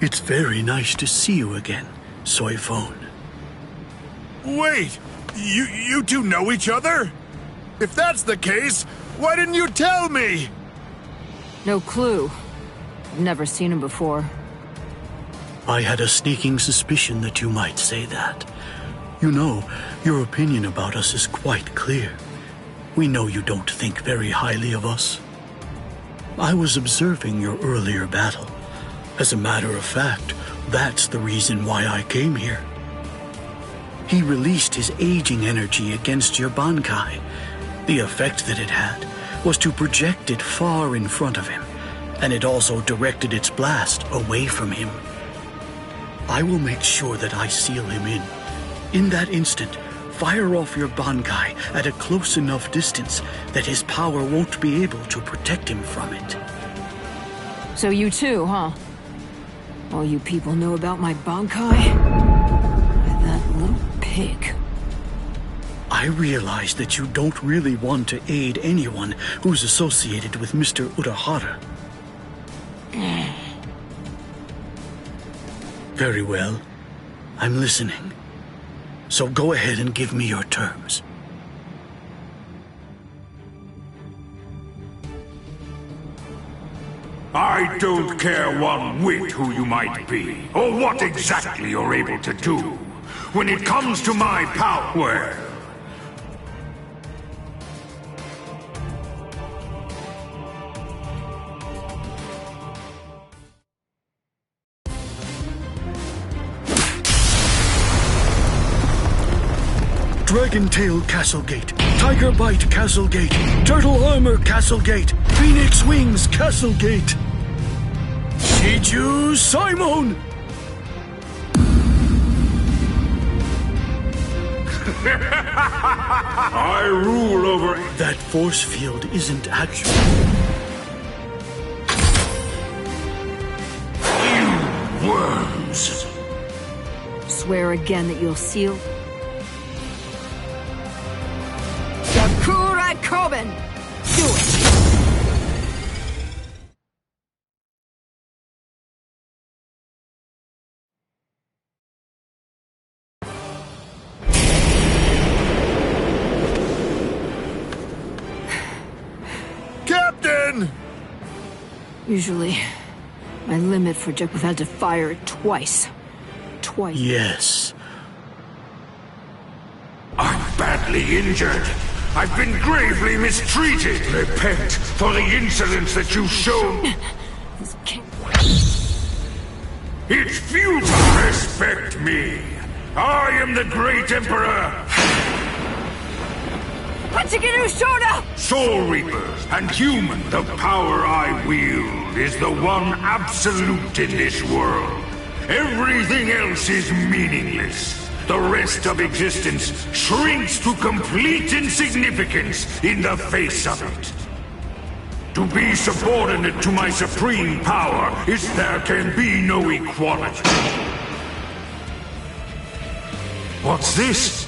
It's very nice to see you again, Soy Phone. Wait! You two know each other? If that's the case, why didn't you tell me? No clue. I've never seen him before. I had a sneaking suspicion that you might say that. You know, your opinion about us is quite clear. We know you don't think very highly of us. I was observing your earlier battle. As a matter of fact, that's the reason why I came here. He released his aging energy against your Bankai. The effect that it had was to project it far in front of him, and it also directed its blast away from him. I will make sure that I seal him in. In that instant, fire off your Bankai at a close enough distance that his power won't be able to protect him from it. So you too, huh? All you people know about my Bankai? That little pig. I realize that you don't really want to aid anyone who's associated with Mr. Urahara. Very well. I'm listening. So go ahead and give me your terms. I don't care one whit who you might be, or what exactly you're able to do. When it comes to my power... Dragon Tail Castle Gate, Tiger Bite Castle Gate, Turtle Armor Castle Gate, Phoenix Wings Castle Gate. Shiju Simon! I rule over... That force field isn't actual. You worms! Swear again that you'll seal... Sakura Koben! Do it! Captain! Usually, my limit for I've had to fire it twice. Twice. Yes. I'm badly injured. I've been gravely mistreated. Repent for the insolence that you've shown. This can't... It's futile. Respect me. I am the great emperor. Hachikiru Shoda! Soul Reapers and human. The power I wield is the one absolute in this world. Everything else is meaningless. The rest of existence shrinks to complete insignificance in the face of it. To be subordinate to my supreme power is there can be no equality. What's this?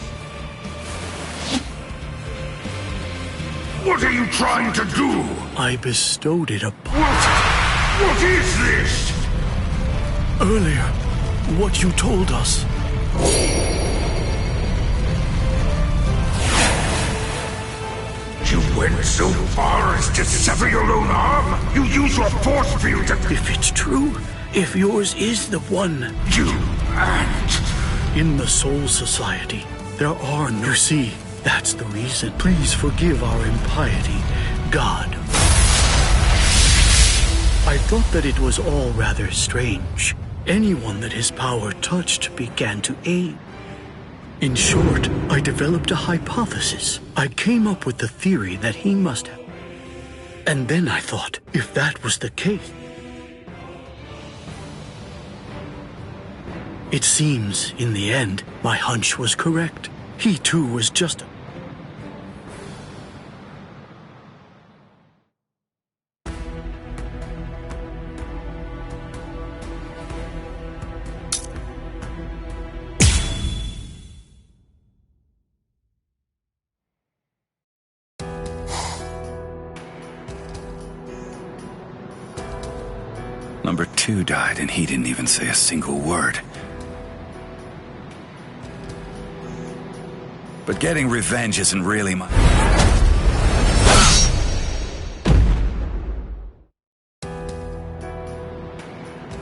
What are you trying to do? I bestowed it upon... What is this? Earlier, what you told us. You went so far as to sever your own arm? You use your force field to... If it's true, if yours is the one... You and... In the Soul Society, there are no... You see, that's the reason. Please forgive our impiety, God. I thought that it was all rather strange. Anyone that his power touched began to aid. In short, I developed a hypothesis. I came up with the theory that he must have. And then I thought, if that was the case... It seems, in the end, my hunch was correct. He too was just... Number too died, and he didn't even say a single word. But getting revenge isn't really my...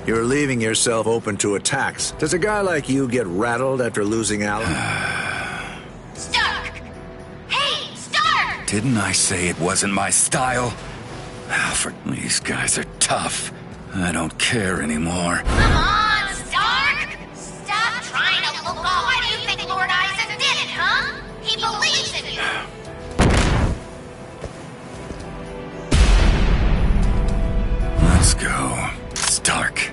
You're leaving yourself open to attacks. Does a guy like you get rattled after losing Alan? Stark! Hey, Stark! Didn't I say it wasn't my style? Alfred, these guys are tough. I don't care anymore. Come on, Stark! Stop trying to look off. Why do you think Lord Eisen did it, huh? He believes in you! Let's go, Stark.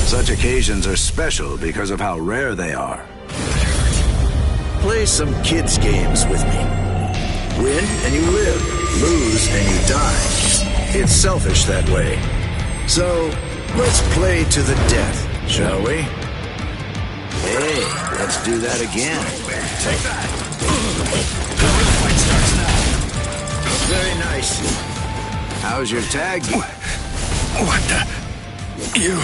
Such occasions are special because of how rare they are. Play some kids' games with me. Win and you live, lose and you die. It's selfish that way. So, let's play to the death, shall we? Hey, let's do that again. Take that! Fight starts now. Very nice. How's your tag? What the... You...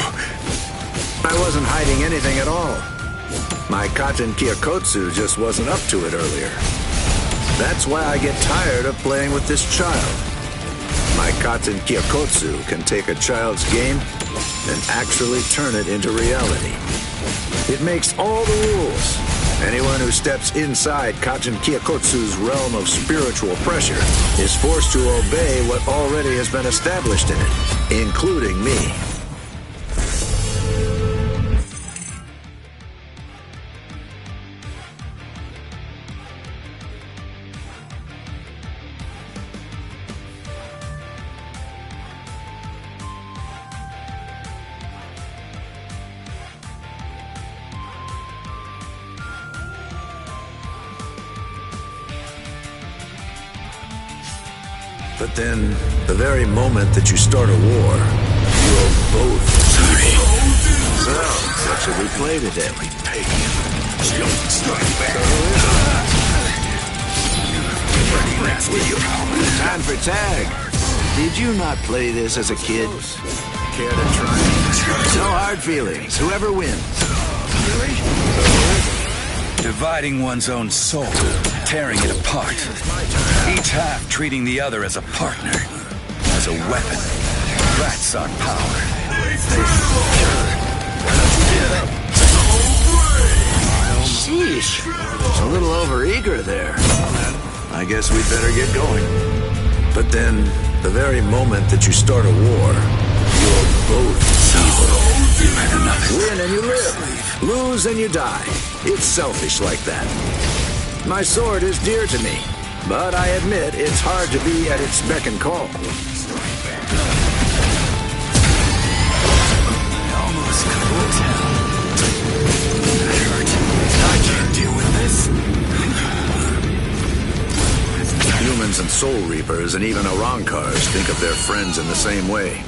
I wasn't hiding anything at all. My Katen Kyokotsu just wasn't up to it earlier. That's why I get tired of playing with this child. My Katen Kyokotsu can take a child's game and actually turn it into reality. It makes all the rules. Anyone who steps inside Katen Kyokotsu's realm of spiritual pressure is forced to obey what already has been established in it, including me. But then, the very moment that you start a war, you're both evil. So, what should we play today? Time for tag. Did you not play this as a kid? Care to try? No hard feelings. Whoever wins. Dividing one's own soul, tearing it apart. Each half treating the other as a partner, as a weapon. That's our power. Sheesh. A little overeager there. I guess we'd better get going. But then, the very moment that you start a war, you're both evil. You had enough. Win and you live. Lose and you die. It's selfish like that. My sword is dear to me, but I admit it's hard to be at its beck and call. I almost couldn't tell. That hurt. I can't deal with this. Humans and Soul Reapers and even Arankars think of their friends in the same way.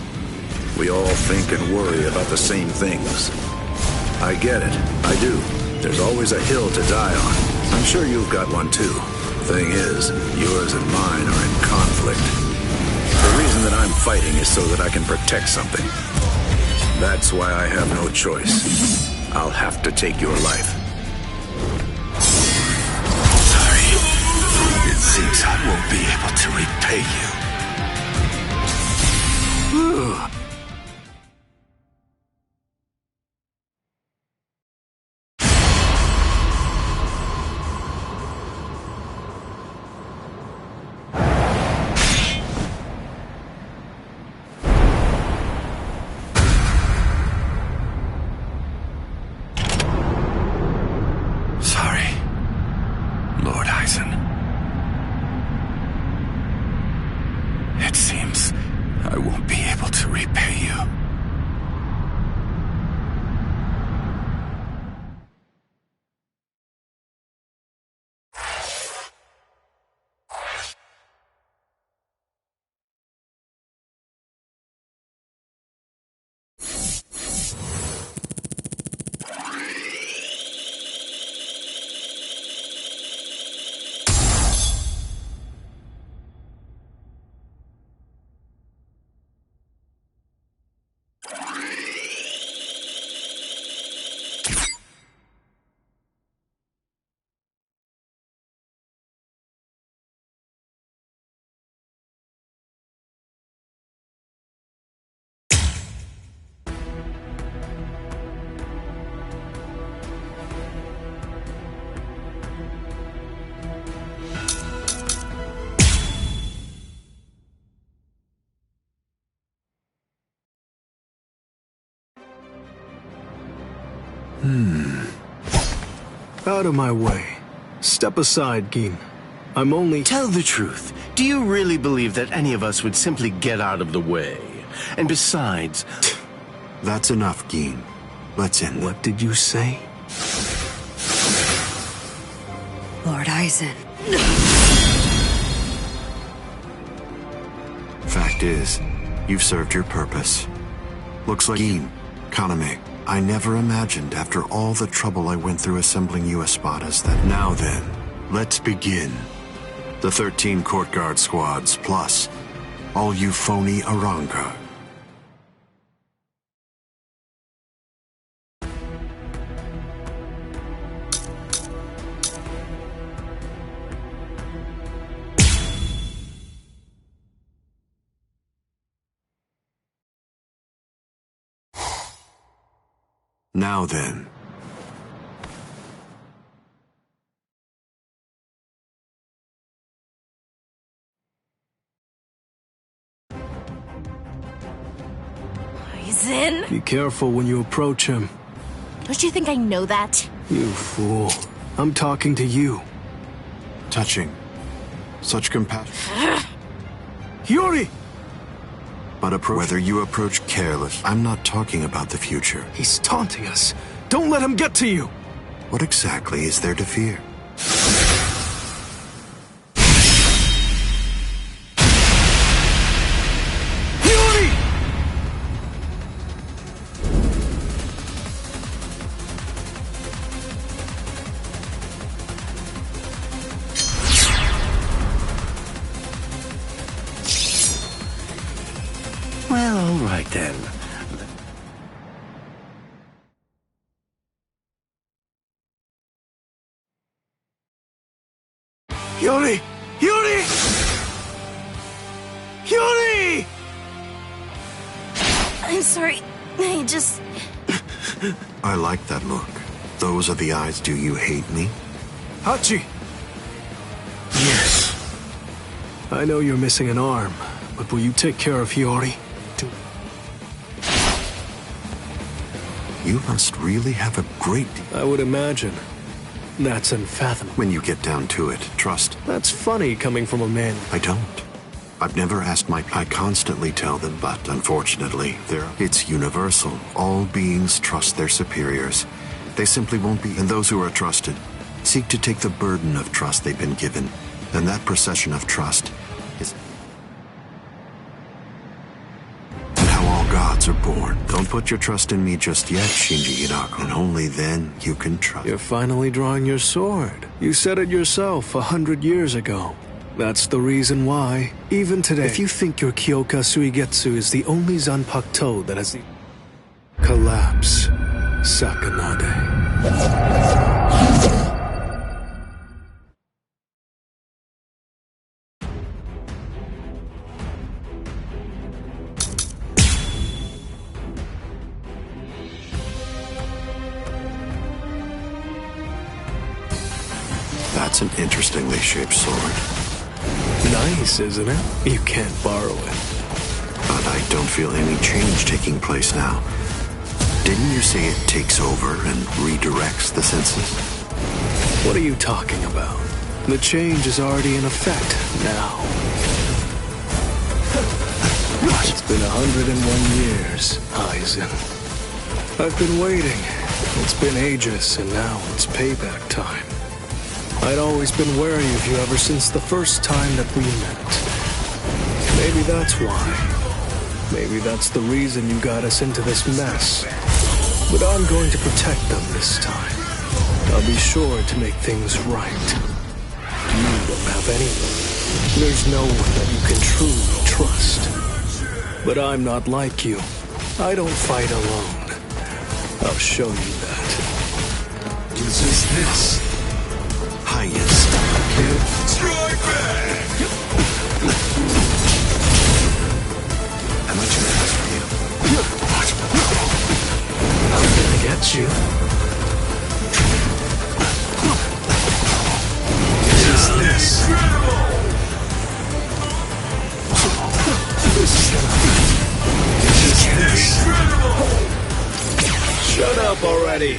We all think and worry about the same things. I get it. I do. There's always a hill to die on. I'm sure you've got one too. Thing is, yours and mine are in conflict. The reason that I'm fighting is so that I can protect something. That's why I have no choice. I'll have to take your life. Sorry. It seems I won't be able to repay you. It seems I won't be able to repay you. Out of my way. Step aside, Gin. I'm only... Tell the truth. Do you really believe that any of us would simply get out of the way? And besides... That's enough, Gin. Let's end. What did you say? Lord Aizen. Fact is, you've served your purpose. Looks like Gin, Kaname, I never imagined after all the trouble I went through assembling you Espadas that... Now then, let's begin. The 13 court guard squads, plus all you phony Aranga. Now then. Aizen? Be careful when you approach him. Don't you think I know that? You fool. I'm talking to you. Touching. Such compassion. Yuri! But whether you approach careless, I'm not talking about the future. He's taunting us. Don't let him get to you! What exactly is there to fear? Yuri! Well, all right then. Yuri! Yuri! Yuri! I'm sorry. I just... I like that look. Those are the eyes. Do you hate me? Hachi! Yes. I know you're missing an arm, but will you take care of Hiyori? You must really have a great deal. I would imagine. That's unfathomable. When you get down to it, trust. That's funny coming from a man. I don't. I've never asked I constantly tell them, but unfortunately, it's universal. All beings trust their superiors. They simply won't be. And those who are trusted seek to take the burden of trust they've been given. And that procession of trust is... and how all gods are born. Don't put your trust in me just yet, Shinji Hidako. And only then you can trust. You're finally drawing your sword. You said it yourself 100 years ago. That's the reason why, even today, if you think your Kyoka Suigetsu is the only Zanpakuto that has the... collapse, Sakanade. That's an interestingly shaped sword. Nice, isn't it? You can't borrow it. But I don't feel any change taking place now. Didn't you say it takes over and redirects the senses? What are you talking about? The change is already in effect now. It's been 101 years, Aizen. I've been waiting. It's been ages, and now it's payback time. I'd always been wary of you ever since the first time that we met. Maybe that's why. Maybe that's the reason you got us into this mess. But I'm going to protect them this time. I'll be sure to make things right. You don't have anyone. There's no one that you can truly trust. But I'm not like you. I don't fight alone. I'll show you that. Resist this. Highest. Strike back! How much can I ask for you? I'm gonna get you. Resist this. This is gonna be... Resist this. Shut up already.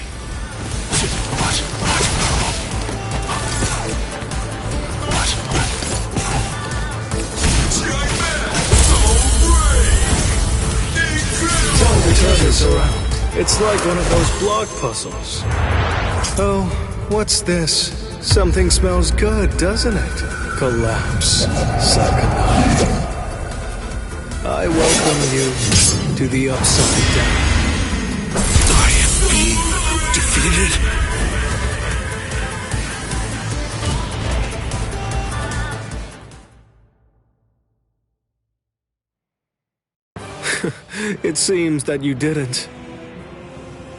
It's like one of those block puzzles. Oh, what's this? Something smells good, doesn't it? Collapse, Sakanai. I welcome you to the Upside Down. I am being defeated? It seems that you didn't.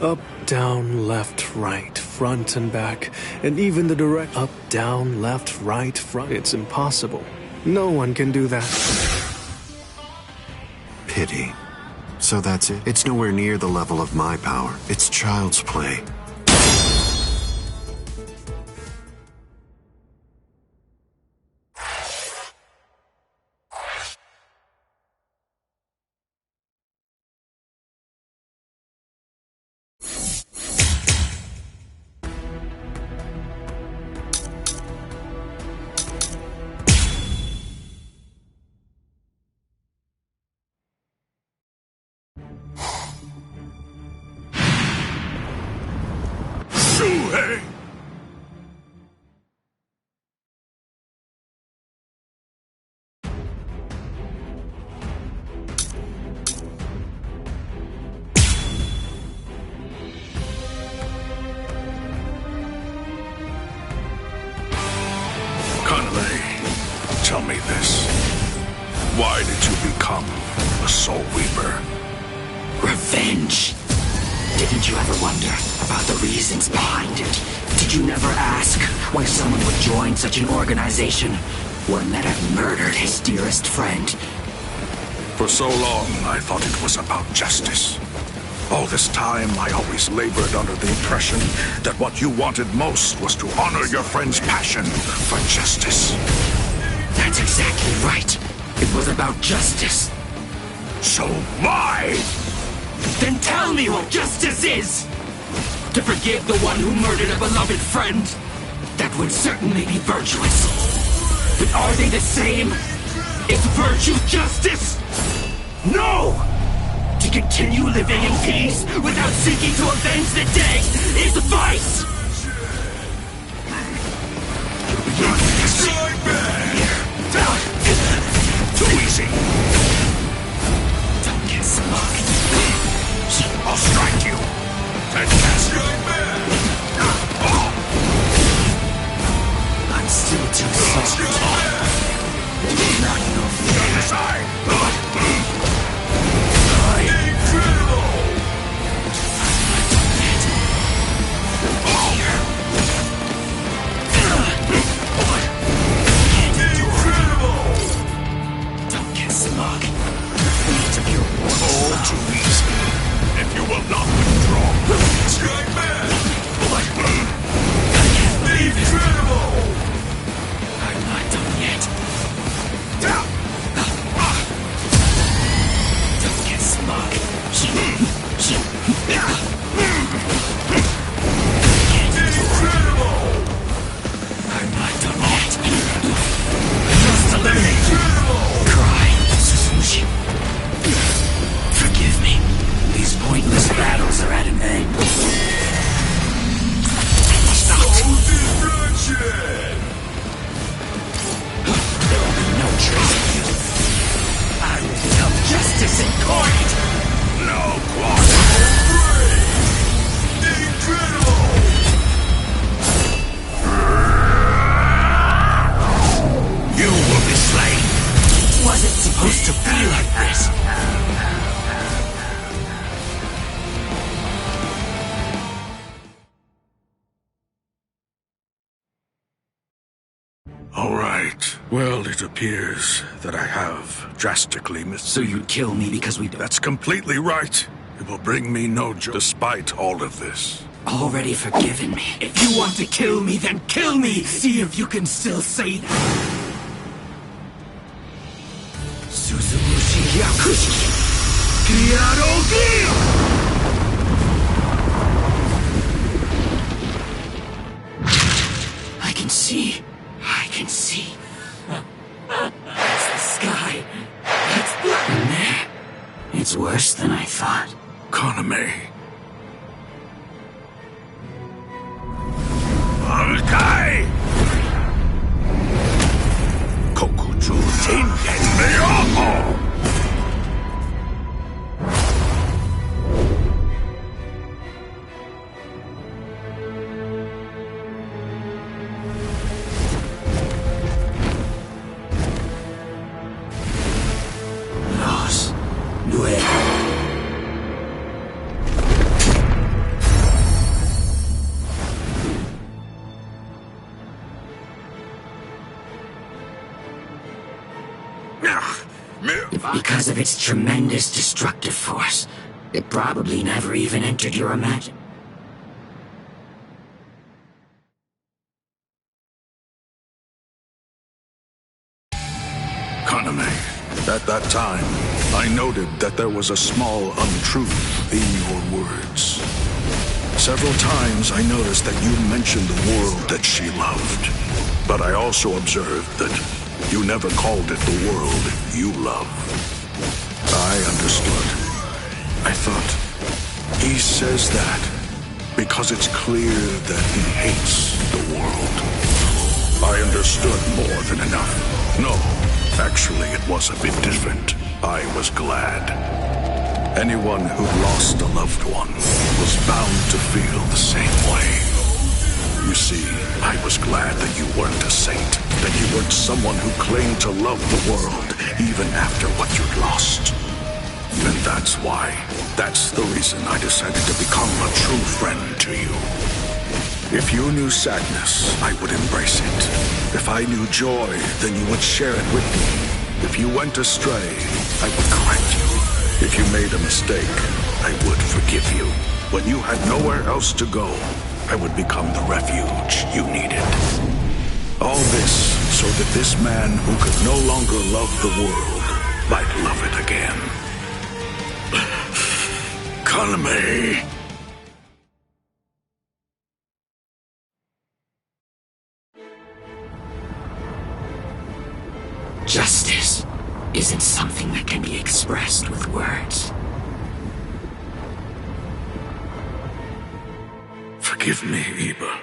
Up, down, left, right, front and back, and even the direct up, down, left, right, front. It's impossible. No one can do that. Pity. So that's it? It's nowhere near the level of my power. It's child's play. Tell me this. Why did you become a Soul Reaper? Revenge. Didn't you ever wonder about the reasons behind it? Did you never ask why someone would join such an organization? One that had murdered his dearest friend? For so long, I thought it was about justice. All this time, I always labored under the impression that what you wanted most was to honor your friend's passion for justice. That's exactly right. It was about justice. So why? Then tell me what justice is! To forgive the one who murdered a beloved friend? That would certainly be virtuous. But are they the same? Is virtue justice? No! To continue living in peace without seeking to avenge the dead is vice! Too easy! Don't get smug. I'll strike you! Then cast you! I'm still too soft. Not enough. Don't get smug. All too easy. If you will not withdraw. Strike back! I can't believe it. I'm not done yet. Don't get smug. I'm not done yet. I must eliminate you. Cry, Suzushi. Forgive me. These pointless battles are at an end. There will be no trace of you. I will become justice incarnate. No quarter! Incredible! You will be slain. Was it supposed to be like this? All right. Well, it appears that I have drastically missed. So you'd kill me because we... That's completely right. It will bring me no joy despite all of this. Already forgiven me. If you want to kill me, then kill me! See if you can still say that. Suzumushi Yakushi! Kyarogi! I can see. I can see. That's the sky. That's blood in there. It's worse than I thought. Kaname, Because of its tremendous destructive force, it probably never even entered your imagination. At that time, I noted that there was a small untruth in your words. Several times I noticed that you mentioned the world that she loved, but I also observed that you never called it the world you love. I understood. I thought, he says that because it's clear that he hates the world. I understood more than enough. No. Actually, it was a bit different. I was glad. Anyone who lost a loved one was bound to feel the same way. You see, I was glad that you weren't a saint, that you weren't someone who claimed to love the world even after what you'd lost. And that's the reason I decided to become a true friend to you. If you knew sadness, I would embrace it. If I knew joy, then you would share it with me. If you went astray, I would correct you. If you made a mistake, I would forgive you. When you had nowhere else to go, I would become the refuge you needed. All this so that this man who could no longer love the world might love it again. Kaname. Justice isn't something that can be expressed with words. Forgive me, Iba.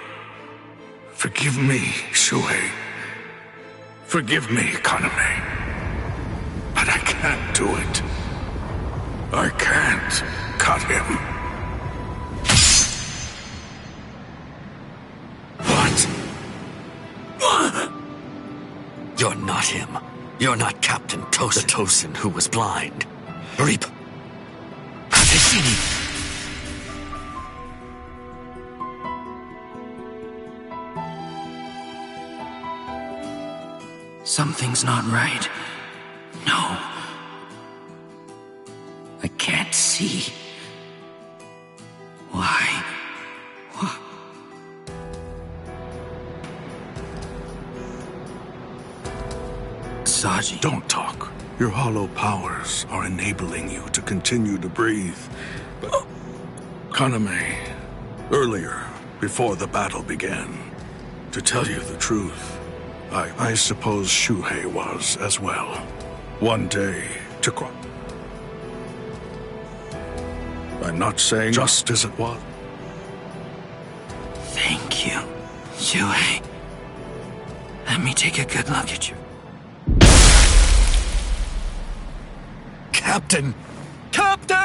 Forgive me, Shuhei. Forgive me, Kaname. But I can't do it. I can't cut him. What? You're not him. You're not Captain Tosin. The Tosin who was blind. Reap. Kateshini. Something's not right. No. I can't see. Why? What? Saji. Don't talk. Your hollow powers are enabling you to continue to breathe. But Kaname, earlier, before the battle began, to tell you the truth, I suppose Shuhei was as well. One day, to cross. I'm not saying just as it was. Thank you, Shuhei. Let me take a good look at you. Captain! Captain!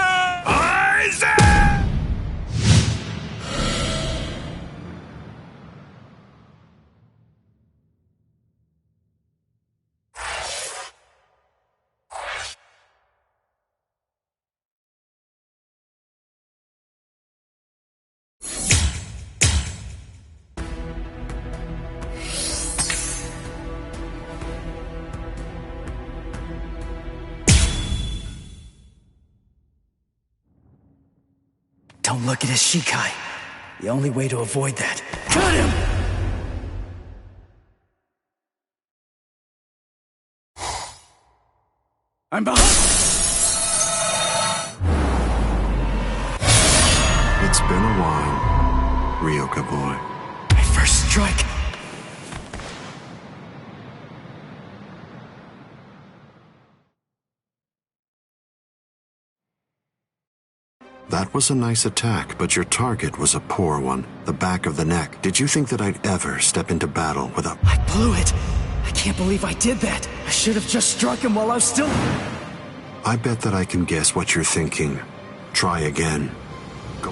Isaac! Don't look at his Shikai. The only way to avoid that. Cut him! I'm behind! It's been a while, Ryoka boy. My first strike. That was a nice attack, but your target was a poor one. The back of the neck. Did you think that I'd ever step into battle with a... I blew it. I can't believe I did that. I should have just struck him while I was still... I bet that I can guess what you're thinking. Try again. Go.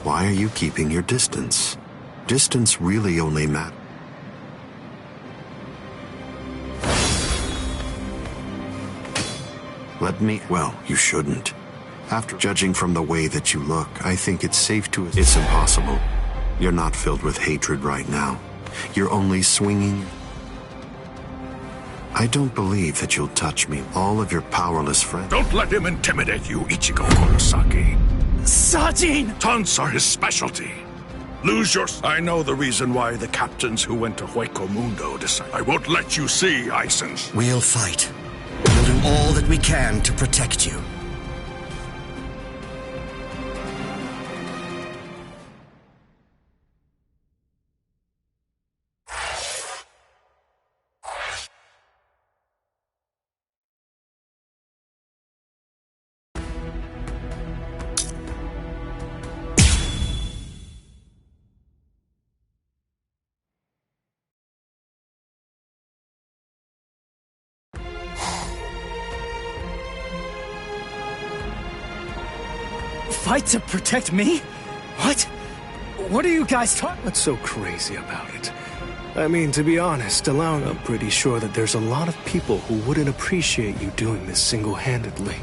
Why are you keeping your distance? Distance really only matters. Well, you shouldn't. After judging from the way that you look, I think it's safe to... It's impossible. You're not filled with hatred right now. You're only swinging... I don't believe that you'll touch me. All of your powerless friends... Don't let him intimidate you, Ichigo Kurosaki. Sajin! Taunts are his specialty. Lose your... I know the reason why the captains who went to Hueco Mundo decided. I won't let you see, Aizen. We'll fight. We'll do all that we can to protect you. Fight to protect me? What? What are you guys talking? What's so crazy about it? I mean, to be honest, I'm pretty sure that there's a lot of people who wouldn't appreciate you doing this single-handedly.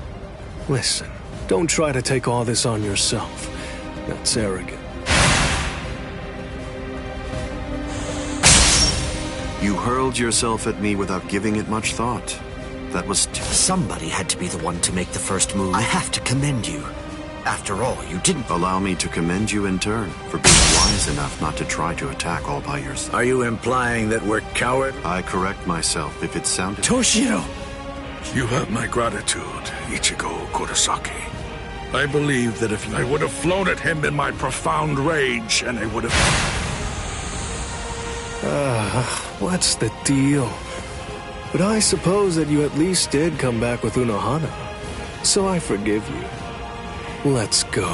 Listen, don't try to take all this on yourself. That's arrogant. You hurled yourself at me without giving it much thought. That was... Somebody had to be the one to make the first move. I have to commend you. After all, you didn't... Allow me to commend you in turn for being wise enough not to try to attack all by yourself. Are you implying that we're coward? I correct myself if it sounded... Toshiro! You have my gratitude, Ichigo Kurosaki. I believe that if I would have flown at him in my profound rage, and I would have... What's the deal? But I suppose that you at least did come back with Unohana. So I forgive you. Let's go.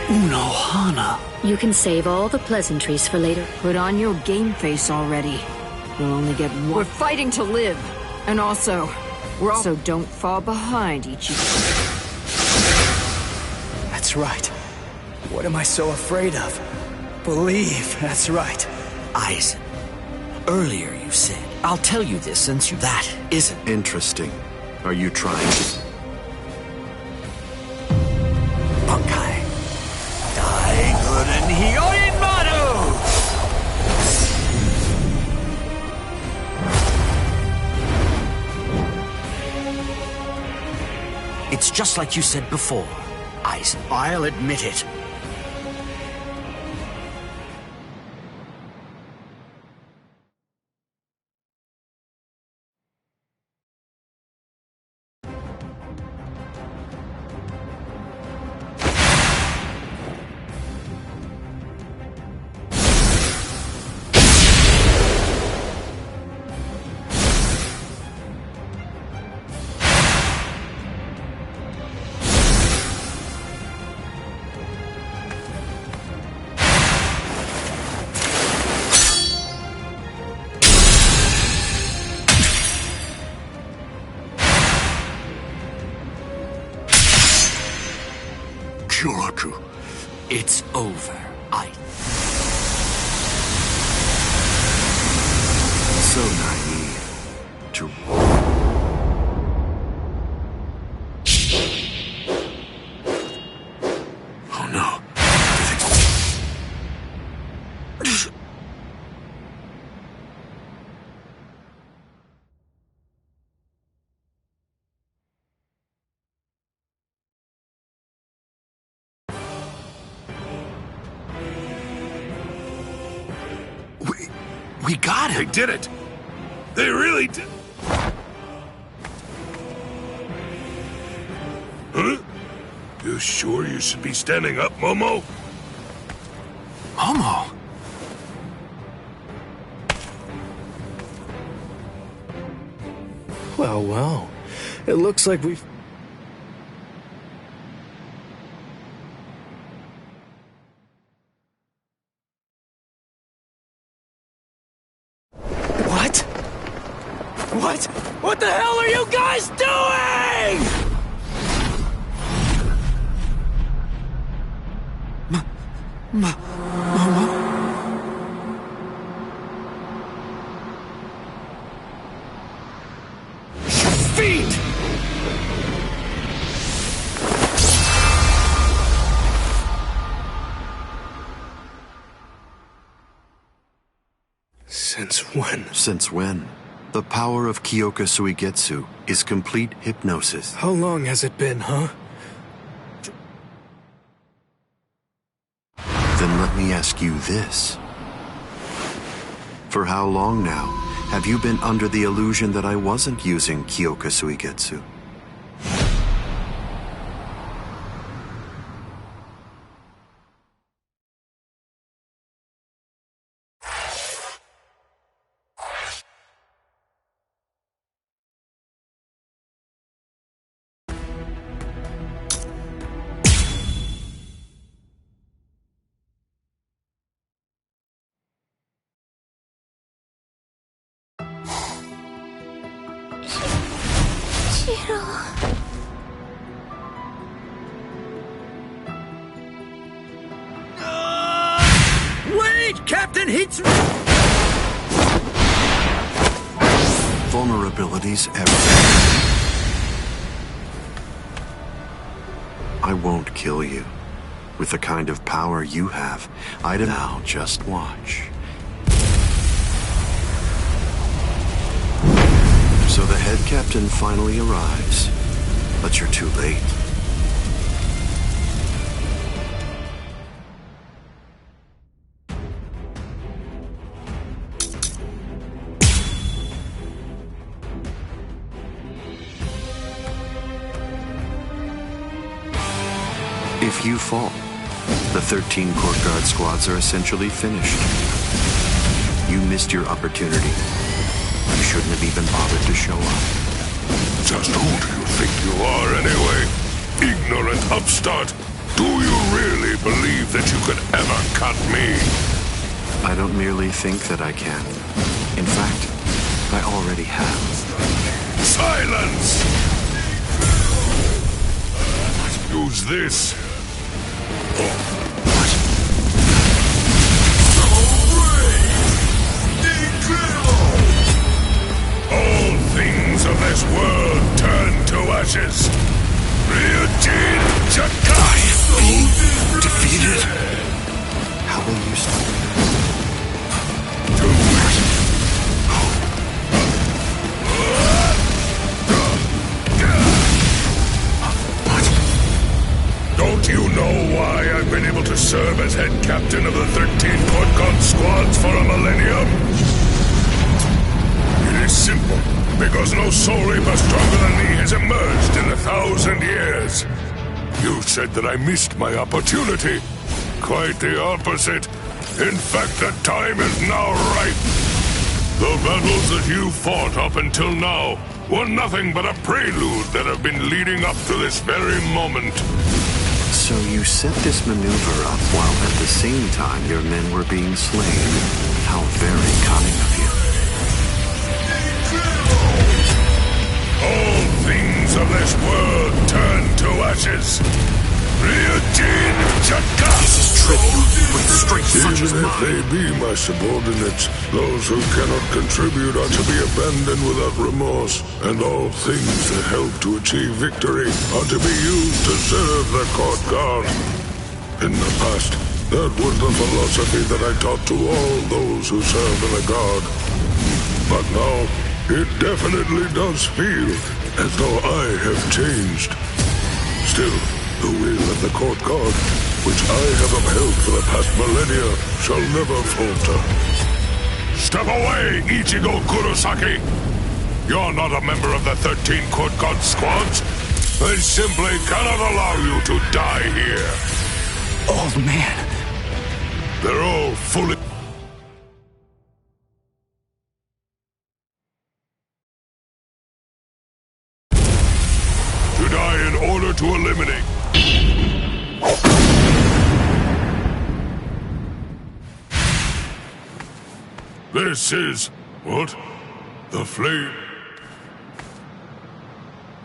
Unohana. You can save all the pleasantries for later. Put on your game face already. We'll only get one. We're fighting to live. And also, so don't fall behind, Ichigo. That's right. What am I so afraid of? Believe, that's right. Aizen, earlier you said, I'll tell you this since you... That isn't... Interesting. Are you trying to... Bankai. Daiguren Hyoin Maru! It's just like you said before, Aizen. I'll admit it. It's over, So naive. To... Oh no. We got it! They did it! They really did! Huh? You sure you should be standing up, Momo? Momo? Well, well. It looks like we've... What? What? What the hell are you guys doing?! Mama? Fiend! Since when? Since when? The power of Kyoka Suigetsu is complete hypnosis. How long has it been, huh? Then let me ask you this. For how long now have you been under the illusion that I wasn't using Kyoka Suigetsu? Wait, Captain Hitsu! Vulnerabilities everywhere. I won't kill you. With the kind of power you have, I'd now just watch. So the head captain finally arrives, but you're too late. If you fall, the 13 court guard squads are essentially finished. You missed your opportunity. You shouldn't have even bothered to show up. Just who do you think you are anyway? Ignorant upstart! Do you really believe that you could ever cut me? I don't merely think that I can. In fact, I already have. Silence! Use this. All things of this world turn to ashes. Ryujin Chaka! I am being defeated. How will you stop me? Don't you know why I've been able to serve as head captain of the 13 Court Guard squads for a millennium? It is simple. Because no Soul Reaper stronger than me has emerged in 1,000 years. You said that I missed my opportunity. Quite the opposite. In fact, the time is now ripe. The battles that you fought up until now were nothing but a prelude that have been leading up to this very moment. So you set this maneuver up while at the same time your men were being slain. How very cunning of you. All things of this world turn to ashes. Ryujin Chaka! This is tribute with strength such as Even if mine. they be my subordinates, those who cannot contribute are to be abandoned without remorse, and all things that help to achieve victory are to be used to serve the court guard. In the past, that was the philosophy that I taught to all those who serve in the guard. But now, it definitely does feel as though I have changed. Still, the will of the court guard, which I have upheld for the past millennia, shall never falter. Step away, Ichigo Kurosaki! You're not a member of the 13 court guard squads. They simply cannot allow you to die here. Old man. They're all fully... This is... what? The flame...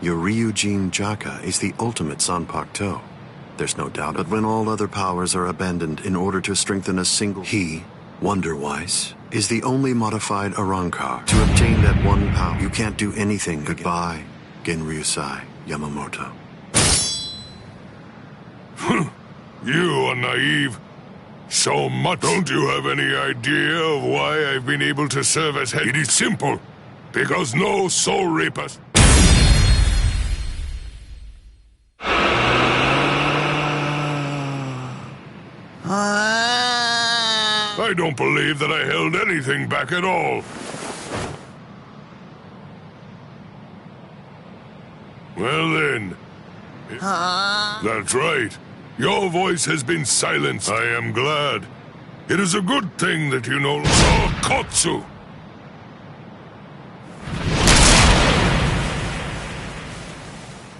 Your Ryujin Jaka is the ultimate Zanpakuto. There's no doubt. But when all other powers are abandoned in order to strengthen a single... He, Wonder-wise, is the only modified Arankar. To obtain that one power, you can't do anything. Goodbye, Genryusai Yamamoto. You are naive. So much. Don't you have any idea of why I've been able to serve as head? It is simple. Because no soul rapist... I don't believe that I held anything back at all. Well then... That's right. Your voice has been silenced. I am glad. It is a good thing that you know Kotsu.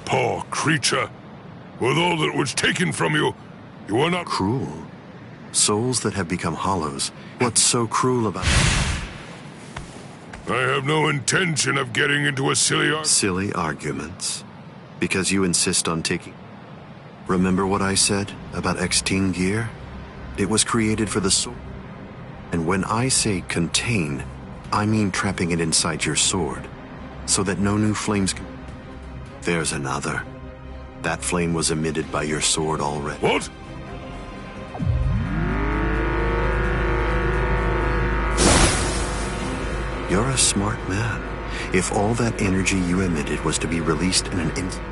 Poor creature. With all that was taken from you, you are not... Cruel? Souls that have become hollows. What's so cruel about... I have no intention of getting into a silly arguments? Because you insist on taking... Remember what I said about X-Teen gear? It was created for the sword. And when I say contain, I mean trapping it inside your sword, so that no new flames can... There's another. That flame was emitted by your sword already. What? You're a smart man. If all that energy you emitted was to be released in an instant...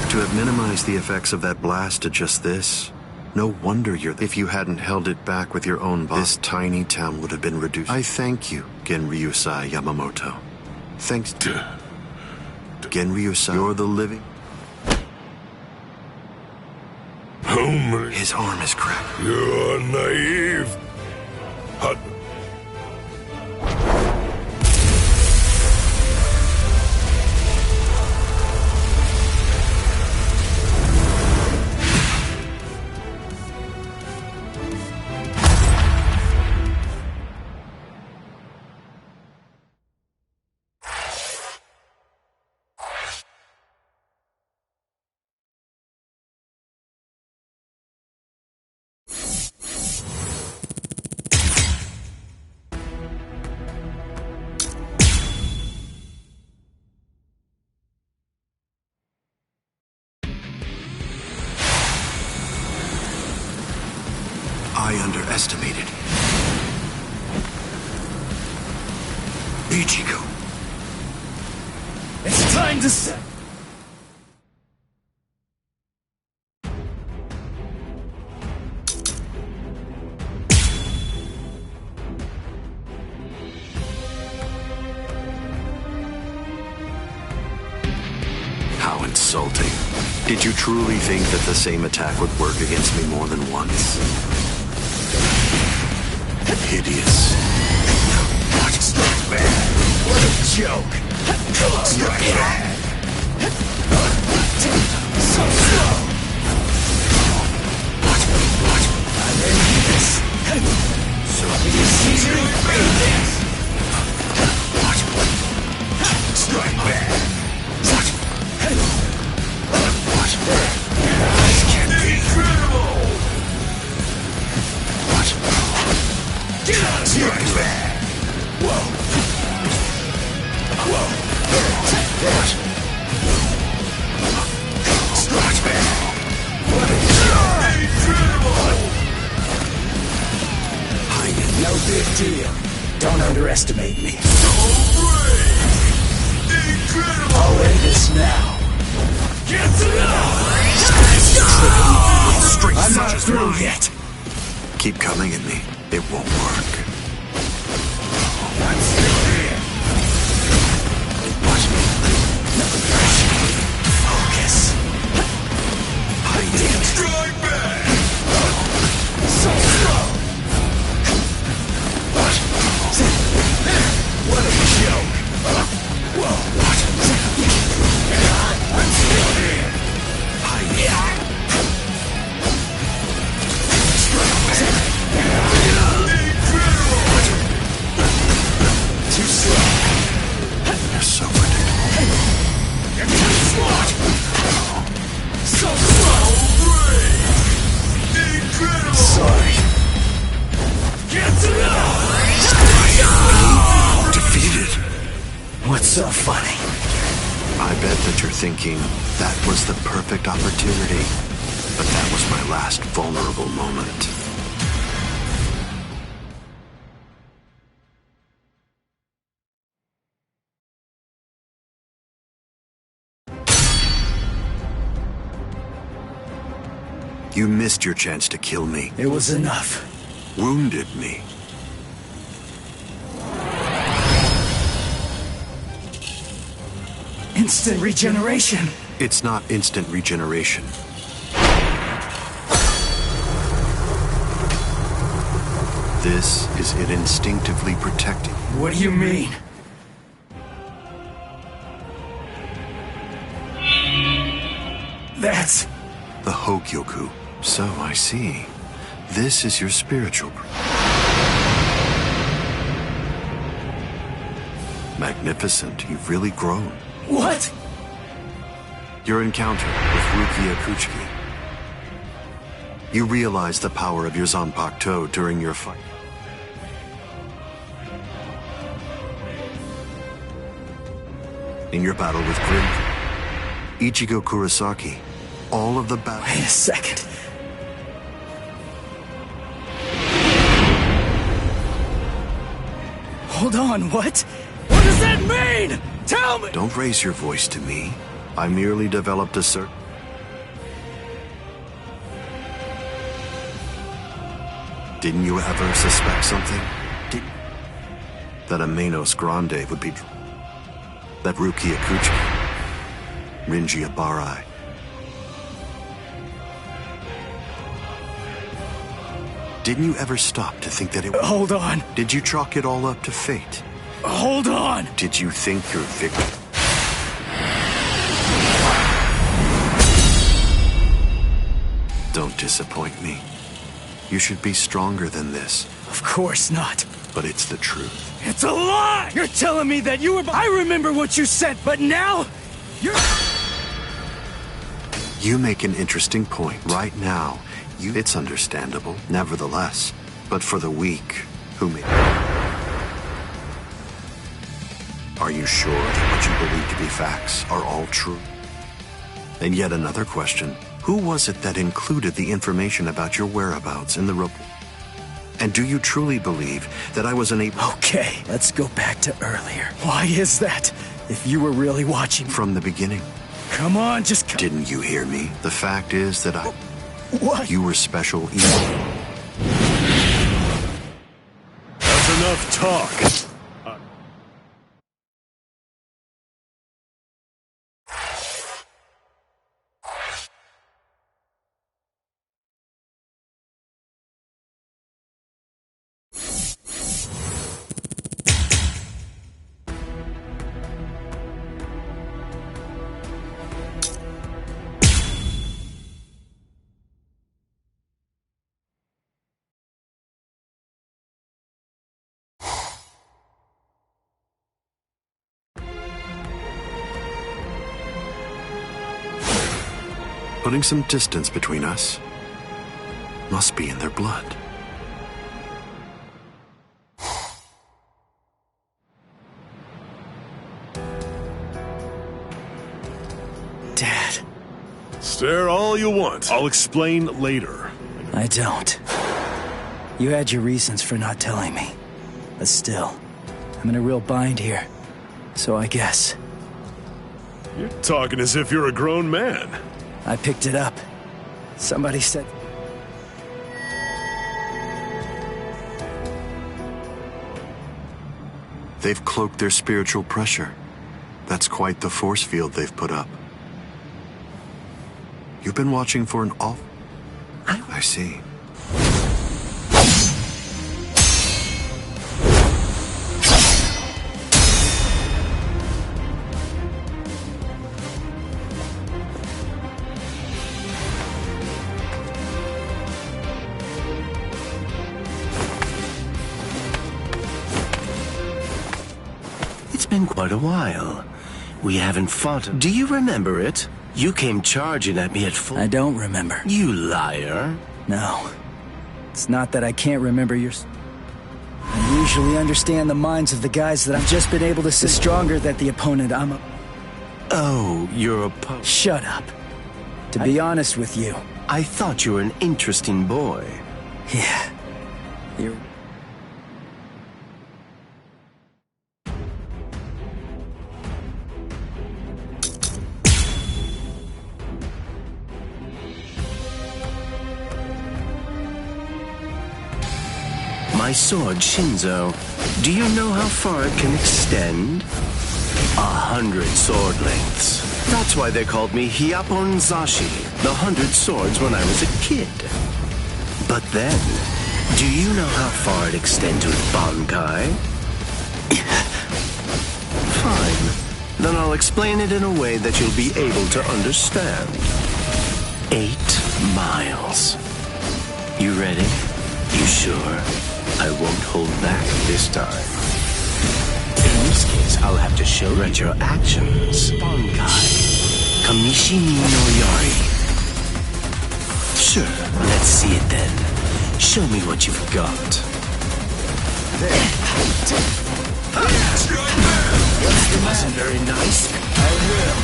To have minimized the effects of that blast to just this, no wonder you're... If you hadn't held it back with your own body, this tiny town would have been reduced. I thank you, Genryusai Yamamoto. Thanks to... Genryusai, you're the living... His arm is cracked. You're naive. I underestimated. Ichigo. It's time to set. How insulting. Did you truly think that the same attack would work against me more than once? Hideous. What a joke. Strike back. So slow. I made this. So it is easy to beat this. Strike back. This can be incredible. Get out of here! Strike back! Whoa! Whoa! Strike back! What a job! Incredible! No big deal. Don't underestimate me. So brave! Incredible! I'll end this now. Get to I'm not through yet. Keep coming at me. It won't work. I'm still here. Watch me. Focus. Hide. Strike back. So slow. What a joke. too slow. You're so predictable. You're too smart. So slow. Incredible! Sorry. Get to Defeated. What's so funny? I bet that you're thinking, that was the perfect opportunity. But that was my last vulnerable moment. You missed your chance to kill me. It was enough. Wounded me. Instant regeneration. It's not instant regeneration. This is it instinctively protecting. What do you mean? That's... the Hogyoku. So I see. This is your spiritual... Magnificent. You've really grown. What? Your encounter with kurohitsugi. You realized the power of your Zanpakuto during your fight. In your battle with Grim, Ichigo Kurosaki, all of the battle... Wait a second. Hold on, what? What does that mean? Tell me! Don't raise your voice to me. I merely developed a certain... Didn't you ever suspect something? That a Manos Grande would be... That Rukia Kuchiki... Rinji Abarai... Didn't you ever stop to think that it... Hold on. Did you chalk it all up to fate? Hold on! Did you think your victim... Don't disappoint me. You should be stronger than this. Of course not. But it's the truth. It's a lie! You're telling me that you were... I remember what you said, but now... You're... You make an interesting point. Right now, it's understandable, nevertheless. But for the weak, who may... Are you sure that what you believe to be facts are all true? And yet another question. Who was it that included the information about your whereabouts in the report? And do you truly believe that I was unable... Okay, let's go back to earlier. Why is that? If you were really watching... From the beginning. Come on, just... Didn't you hear me? The fact is that I... What? You were special evil. That's enough talk. Putting some distance between us. Must be in their blood. Dad. Stare all you want. I'll explain later. I don't. You had your reasons for not telling me. But still, I'm in a real bind here. So I guess. You're talking as if you're a grown man. I picked it up. Somebody said... They've cloaked their spiritual pressure. That's quite the force field they've put up. You've been watching for an off... I see. It's been quite a while. We haven't fought. Do you remember it? You came charging at me at full... I don't remember. You liar. No. It's not that I can't remember your... I usually understand the minds of the guys that I've just been able to see stronger than the opponent I'm a... Oh, you're a... Shut up. To be honest with you... I thought you were an interesting boy. Yeah. You're... My sword, Shinzo. Do you know how far it can extend? 100 sword lengths. That's why they called me Hyapon Zashi, the 100 swords when I was a kid. But then, do you know how far it extends with Bankai? Fine. Then I'll explain it in a way that you'll be able to understand. 8 miles. You ready? You sure? I won't hold back this time. In this case, I'll have to show you your actions. Bankai. Kamishimi no Yari. Sure, let's see it then. Show me what you've got. There. That wasn't very nice. I will.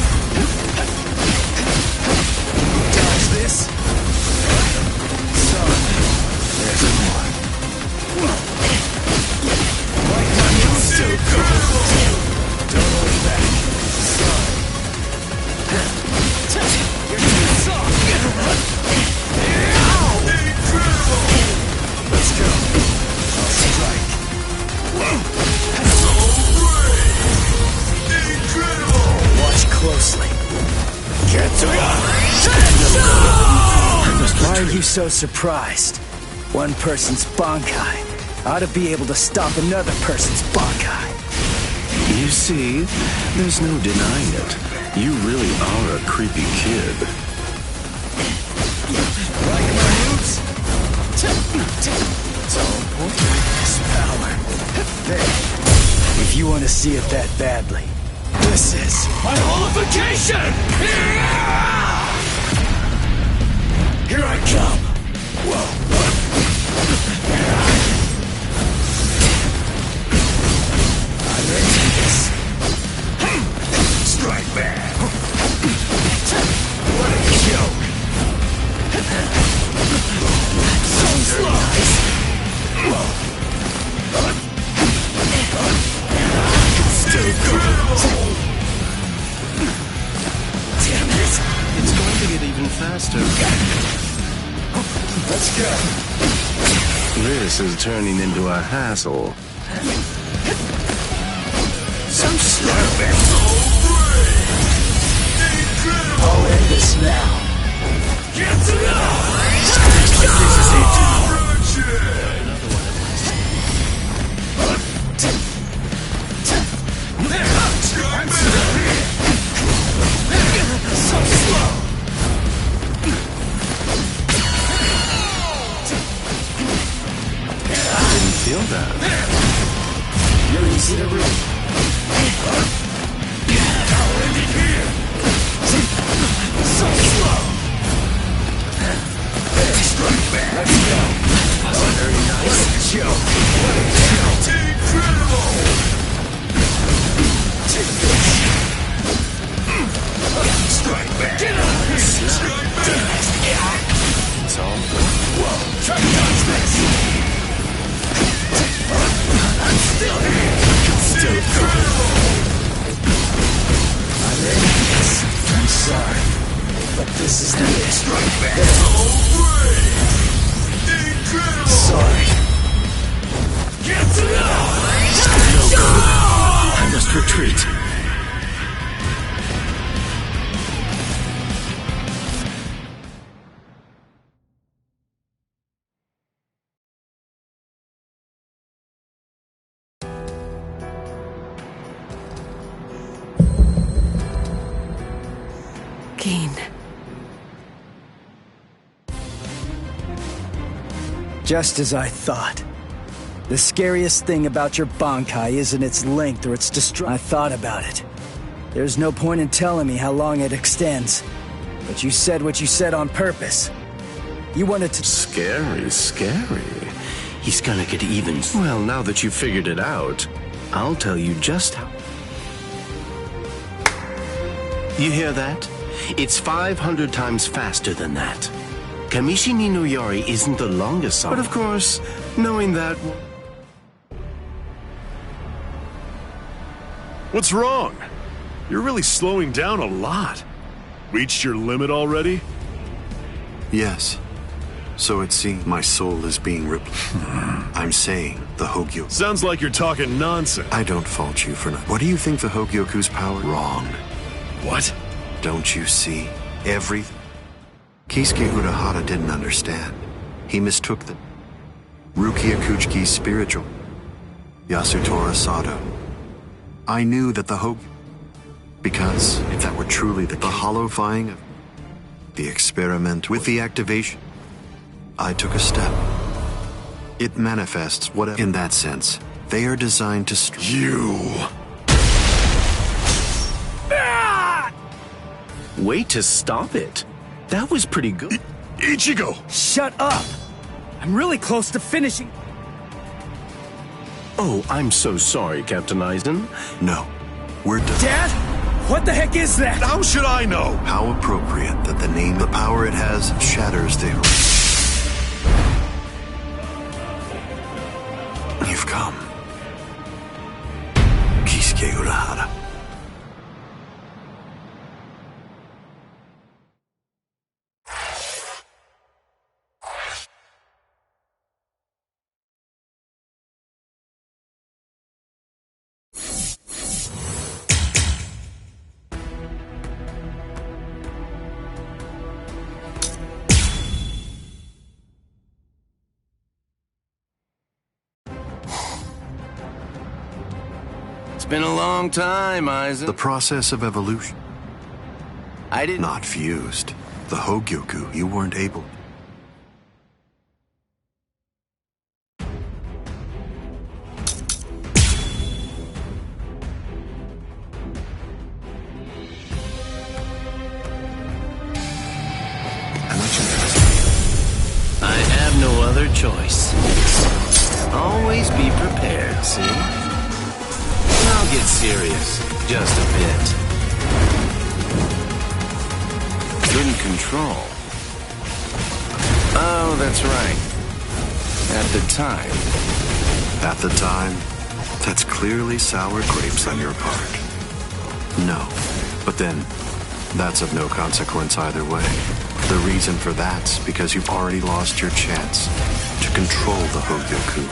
Dodge this. Son, there's more. Like my moves so cool. Don't hold back. Son. You're too soft. Let's go. I'll strike. Incredible! Watch closely. Why are you so surprised? One person's Bankai ought to be able to stop another person's Bankai. You see, there's no denying it. You really are a creepy kid. Like my moves? It's all important. This power. There. If you want to see it that badly, this is my holification! Here I come! Whoa! I'm into this. Strike back! What a joke! So slow! Still good! Damn it! It's going to get even faster. Let's go! This is turning into a hassle. So slow! I'll end this now. Get to this is it. I'm still here. So slow. I didn't feel that. You're easy to read. I'll end it here. So slow. Strike back. Let's go. That's very nice. What a joke. What a joke. Incredible. Take this. Strike back. Get out of here. Strike back. It's all whoa. Try to dodge this. I'm still here. Still incredible. I'm ready. I'm sorry, but this is the end. Strike back. Incredible. Sorry. Get to I must retreat. Keen. Just as I thought. The scariest thing about your Bankai isn't its length or its destruction. I thought about it. There's no point in telling me how long it extends. But you said what you said on purpose. You wanted to... Scary. He's gonna get even. Well, now that you've figured it out, I'll tell you just how. You hear that? It's 500 times faster than that. Kamishi ni no Yori isn't the longest song. But of course, knowing that... What's wrong? You're really slowing down a lot. Reached your limit already? Yes. So it seems my soul is being ripped. I'm saying the Hogyoku. Sounds like you're talking nonsense. I don't fault you for not. What do you think the Hogyoku's power? Wrong. What? Don't you see? Everything. Keisuke Urahara didn't understand. He mistook the Rukia Kuchiki's spiritual. Yasutora Sado. I knew that the because if that were truly the hollowifying of the experiment with the activation, I took a step. It manifests whatever. In that sense, they are designed to Wait to stop it. That was pretty good. Ichigo! Shut up! I'm really close to finishing. Oh, I'm so sorry, Captain Eisen. No, we're done. Dad? What the heck is that? How should I know? How appropriate that the power it has shatters the horizon. You've come. Keisuke Urahara. Been a long time, Eisen. The process of evolution. I didn't... Not fused. The Hogyoku, you weren't able. I have no other choice. Always be prepared, see? I'll get serious, just a bit. Couldn't control. Oh, that's right. At the time. At the time, that's clearly sour grapes on your part. No, but then, that's of no consequence either way. The reason for that's because you've already lost your chance to control the Hogyoku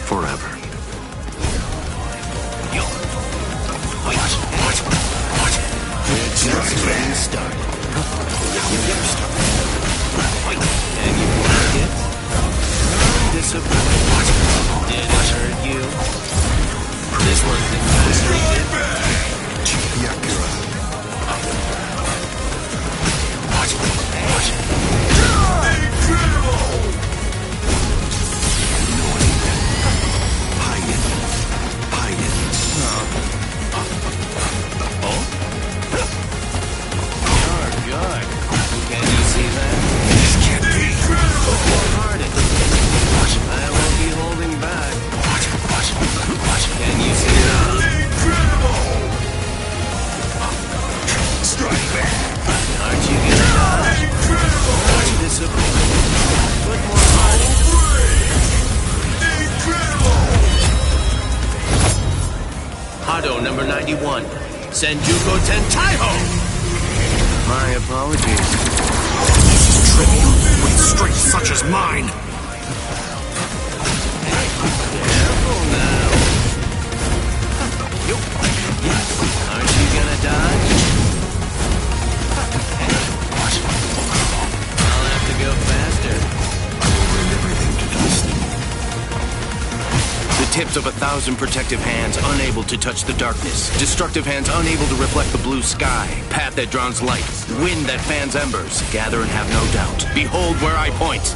forever. We're just getting started. And you like it? I'm disappointed. Did it hurt you? This one's the Hadou number 91. Senjuko Tentaiho! My apologies. Trivial with strength such as mine. Careful now. Aren't you gonna dodge? I'll have to go faster. I will bring everything to dust. The tips of 1,000 protective hands unable to touch the darkness. Destructive hands unable to reflect the blue sky. Path that drowns light. Wind that fans embers. Gather and have no doubt. Behold where I point.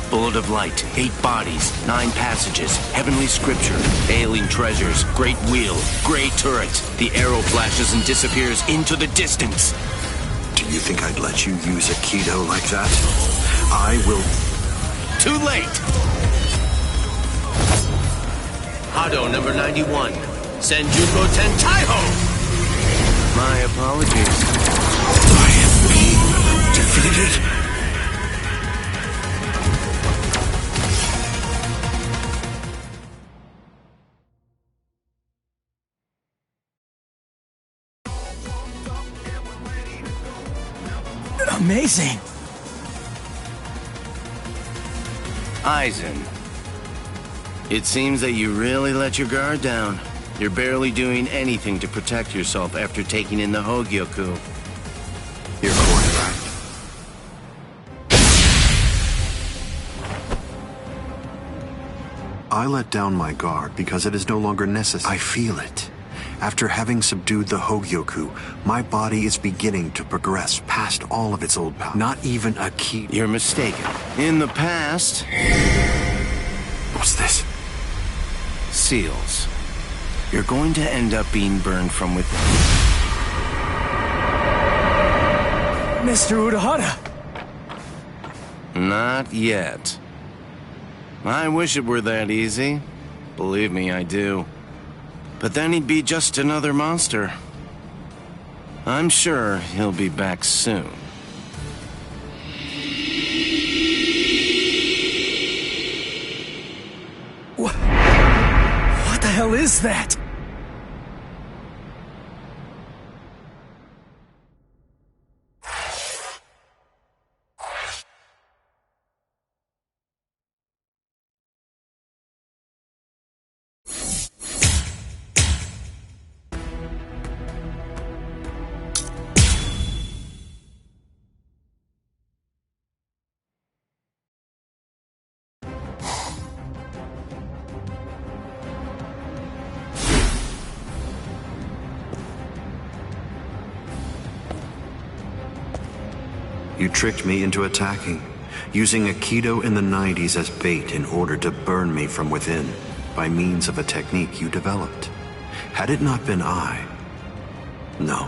Bullet of light, 8 bodies, 9 passages, heavenly scripture, ailing treasures, great wheel, gray turret. The arrow flashes and disappears into the distance. Do you think I'd let you use a Kido like that? I will... Too late! Hadou number 91. Senjuko Tentaiho! My apologies. I am being defeated. Amazing. Aizen. It seems that you really let your guard down. You're barely doing anything to protect yourself after taking in the Hogyoku. You're quite right. I let down my guard because it is no longer necessary. I feel it. After having subdued the Hogyoku, my body is beginning to progress past all of its old power. Not even a key. You're mistaken. In the past... What's this? Seals. You're going to end up being burned from within. Mr. Urahara! Not yet. I wish it were that easy. Believe me, I do. But then he'd be just another monster. I'm sure he'll be back soon. What the hell is that? You tricked me into attacking, using a Kido in the 90s as bait in order to burn me from within, by means of a technique you developed. Had it not been I... No.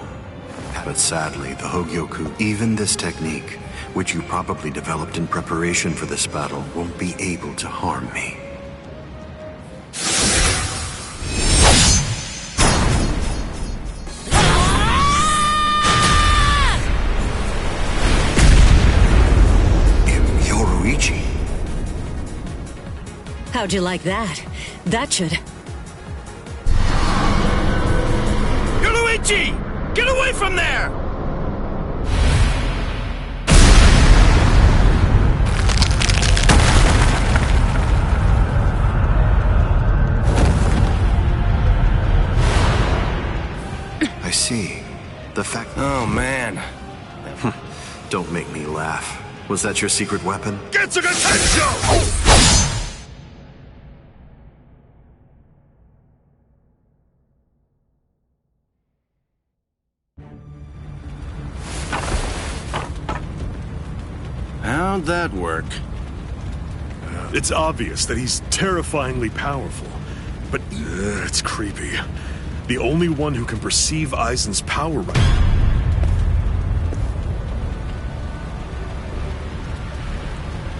But sadly, the Hogyoku, even this technique, which you probably developed in preparation for this battle, won't be able to harm me. How'd you like that? That should... Yoruichi! Get away from there! I see. The fact... Oh, man. Don't make me laugh. Was that your secret weapon? Getsuga Tensho! How'd that work? It's obvious that he's terrifyingly powerful, but it's creepy. The only one who can perceive Aizen's power right now.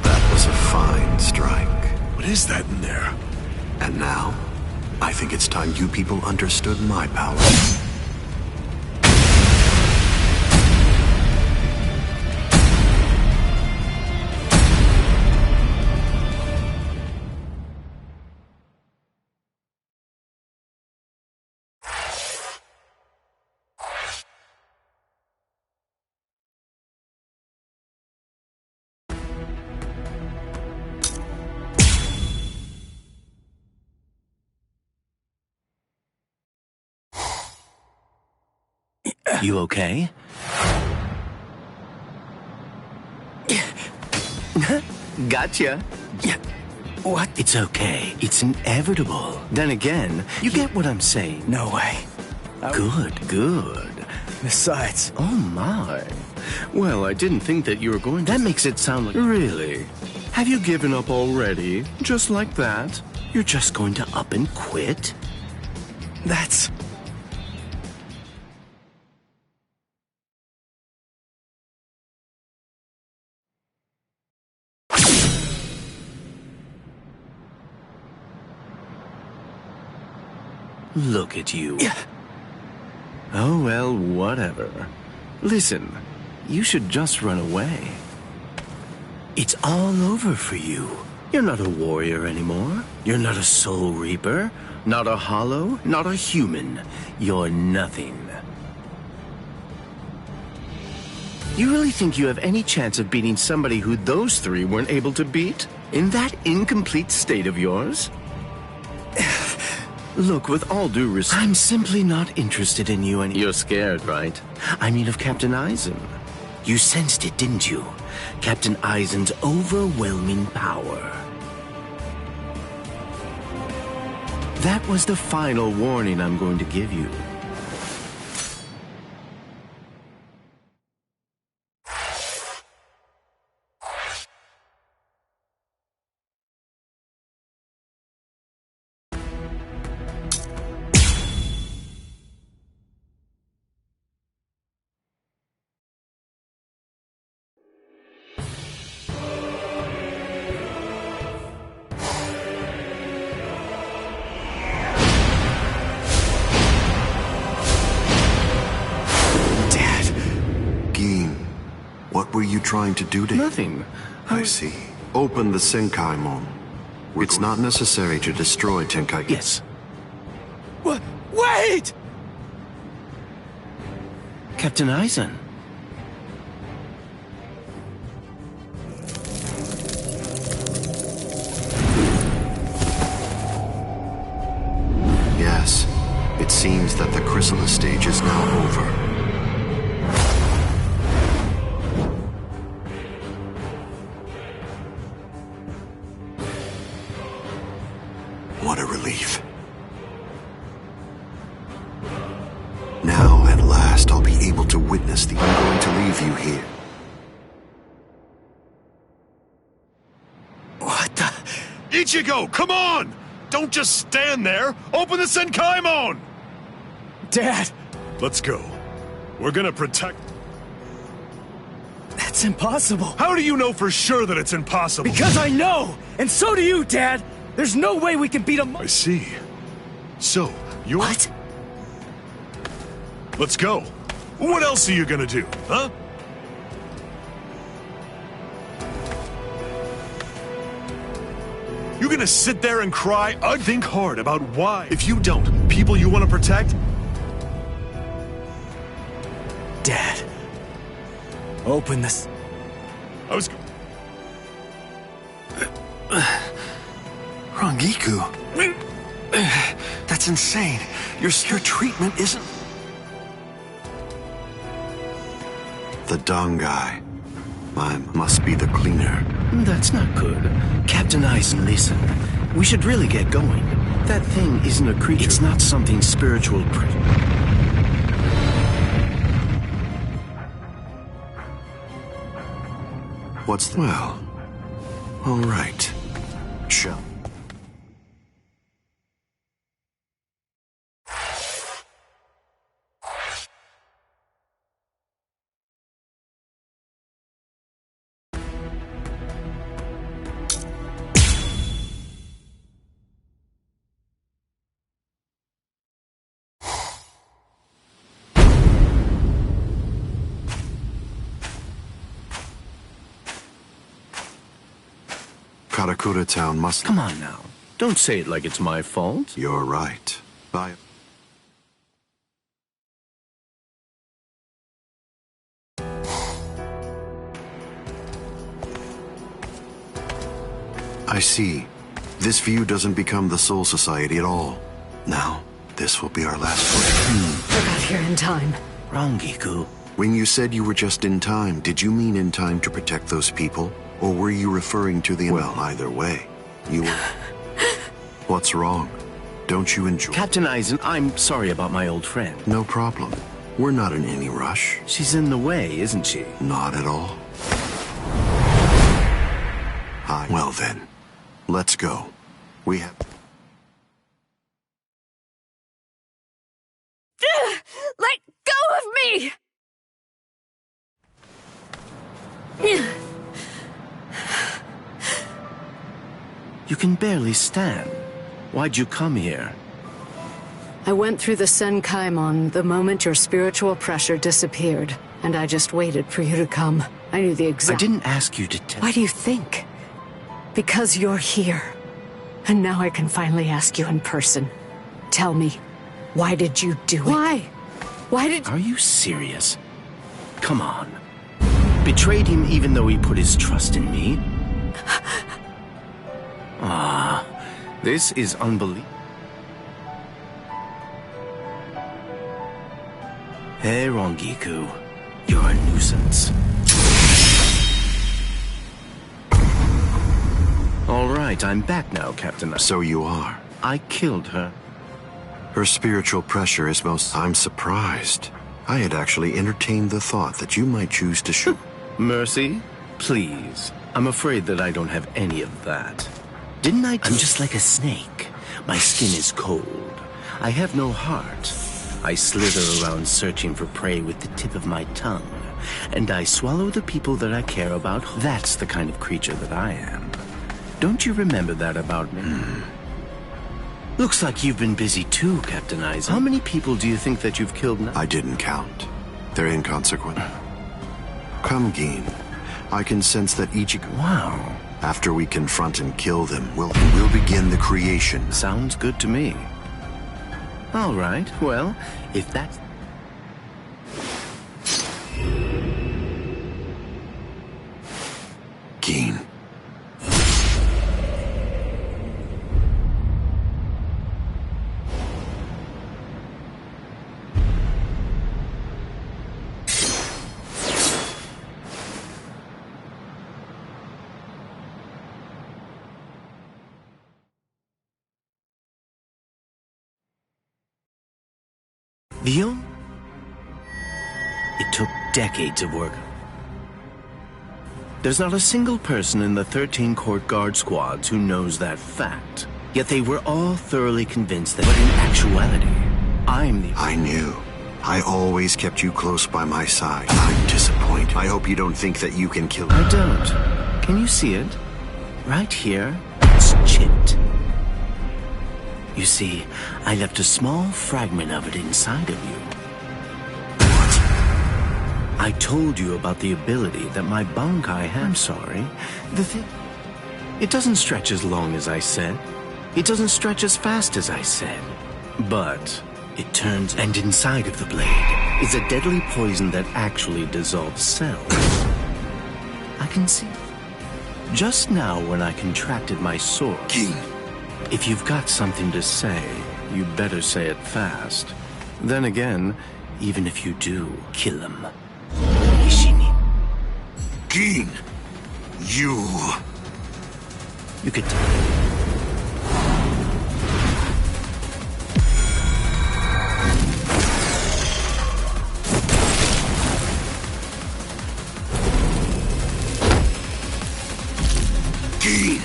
That was a fine strike. What is that in there? And now, I think it's time you people understood my power. You okay? Gotcha. Yeah. What? It's okay. It's inevitable. Then again, you get what I'm saying. No way. Good. Besides... Oh my. Well, I didn't think that you were going to... That makes it sound like... Really? Have you given up already? Just like that? You're just going to up and quit? That's... Look at you. Oh, well, whatever. Listen, you should just run away. It's all over for you. You're not a warrior anymore. You're not a soul reaper. Not a hollow. Not a human. You're nothing. You really think you have any chance of beating somebody who those three weren't able to beat? In that incomplete state of yours? Look, with all due respect, I'm simply not interested in you, and you're scared, right? I mean of Captain Eisen. You sensed it, didn't you? Captain Eisen's overwhelming power. That was the final warning I'm going to give you. What were you trying to do to him? Nothing. I see. Open the Senkaimon. It's not necessary to destroy Tenkai. Yes. Wait! Captain Eisen. Yes. It seems that the chrysalis stage is now over. What a relief. Now, at last, I'll be able to witness the... I'm going to leave you here. What the... Ichigo, come on! Don't just stand there! Open the Senkaimon! Dad! Let's go. We're gonna protect... That's impossible. How do you know for sure that it's impossible? Because I know! And so do you, Dad! There's no way we can beat him. I see. So, you're... What? Let's go. What else are you gonna do, huh? You gonna sit there and cry? I'd think hard about why. If you don't, people you want to protect? Dad. Open this. I was... Rangiku. That's insane. Your treatment isn't... The Dangai. I must be the cleaner. That's not good. Captain Eisen, listen. We should really get going. That thing isn't a creature. It's not something spiritual. What's the... Well... All right. Shall... Karakura Town must... Come on now. Don't say it like it's my fault. You're right. Bye. I see. This view doesn't become the Soul Society at all. Now, this will be our last break. I got here in time. Rangiku. When you said you were just in time, did you mean in time to protect those people? Or were you referring to the... Well, either way, you were... What's wrong? Don't you enjoy... Captain Eisen, I'm sorry about my old friend. No problem. We're not in any rush. She's in the way, isn't she? Not at all. Well then, let's go. We have... Let go of me! You can barely stand. Why'd you come here? I went through the Senkaimon the moment your spiritual pressure disappeared, and I just waited for you to come. I knew the exact... I didn't ask you to tell... Why do you think? Because you're here. And now I can finally ask you in person. Tell me, why did you do it? Why? Why did... Are you serious? Come on. Betrayed him even though he put his trust in me? Ah, this is unbelievable. Hey, Rongiku, you're a nuisance. All right, I'm back now, Captain. So you are. I killed her. Her spiritual pressure is most... I'm surprised. I had actually entertained the thought that you might choose to shoot. Mercy? Please. I'm afraid that I don't have any of that. Didn't I... I'm just like a snake. My skin is cold. I have no heart. I slither around searching for prey with the tip of my tongue. And I swallow the people that I care about. That's the kind of creature that I am. Don't you remember that about me? Looks like you've been busy too, Captain Aizen. How many people do you think that you've killed now? I didn't count. They're inconsequent. Come, Gin. I can sense that Ichigo... Wow. After we confront and kill them, we'll begin the creation. Sounds good to me. All right, well, if that's... Gin. It took decades of work. There's not a single person in the 13 court guard squads who knows that fact. Yet they were all thoroughly convinced that, but in actuality, I'm the... I knew. I always kept you close by my side. I'm disappointed. I hope you don't think that you can kill me. I don't. Can you see it? Right here, it's chipped. You see, I left a small fragment of it inside of you. What? I told you about the ability that my Bankai has. I'm sorry. The thing... It doesn't stretch as long as I said. It doesn't stretch as fast as I said. But it turns... And inside of the blade is a deadly poison that actually dissolves cells. I can see. Just now when I contracted my sword... King. If you've got something to say, you'd better say it fast. Then again, even if you do, kill him. Ishini. Gin! You could... Gin!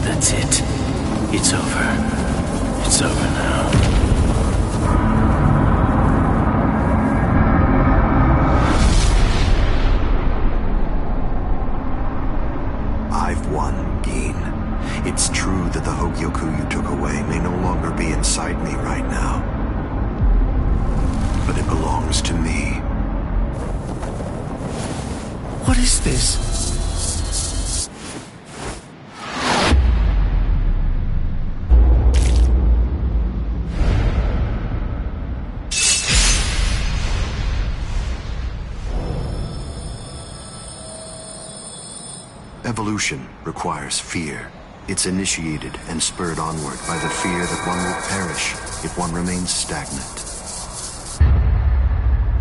That's it. It's over. It's over now. I've won, Gin. It's true that the Hogyoku you took away may no longer be inside me right now. But it belongs to me. What is this? Evolution requires fear. It's initiated and spurred onward by the fear that one will perish if one remains stagnant.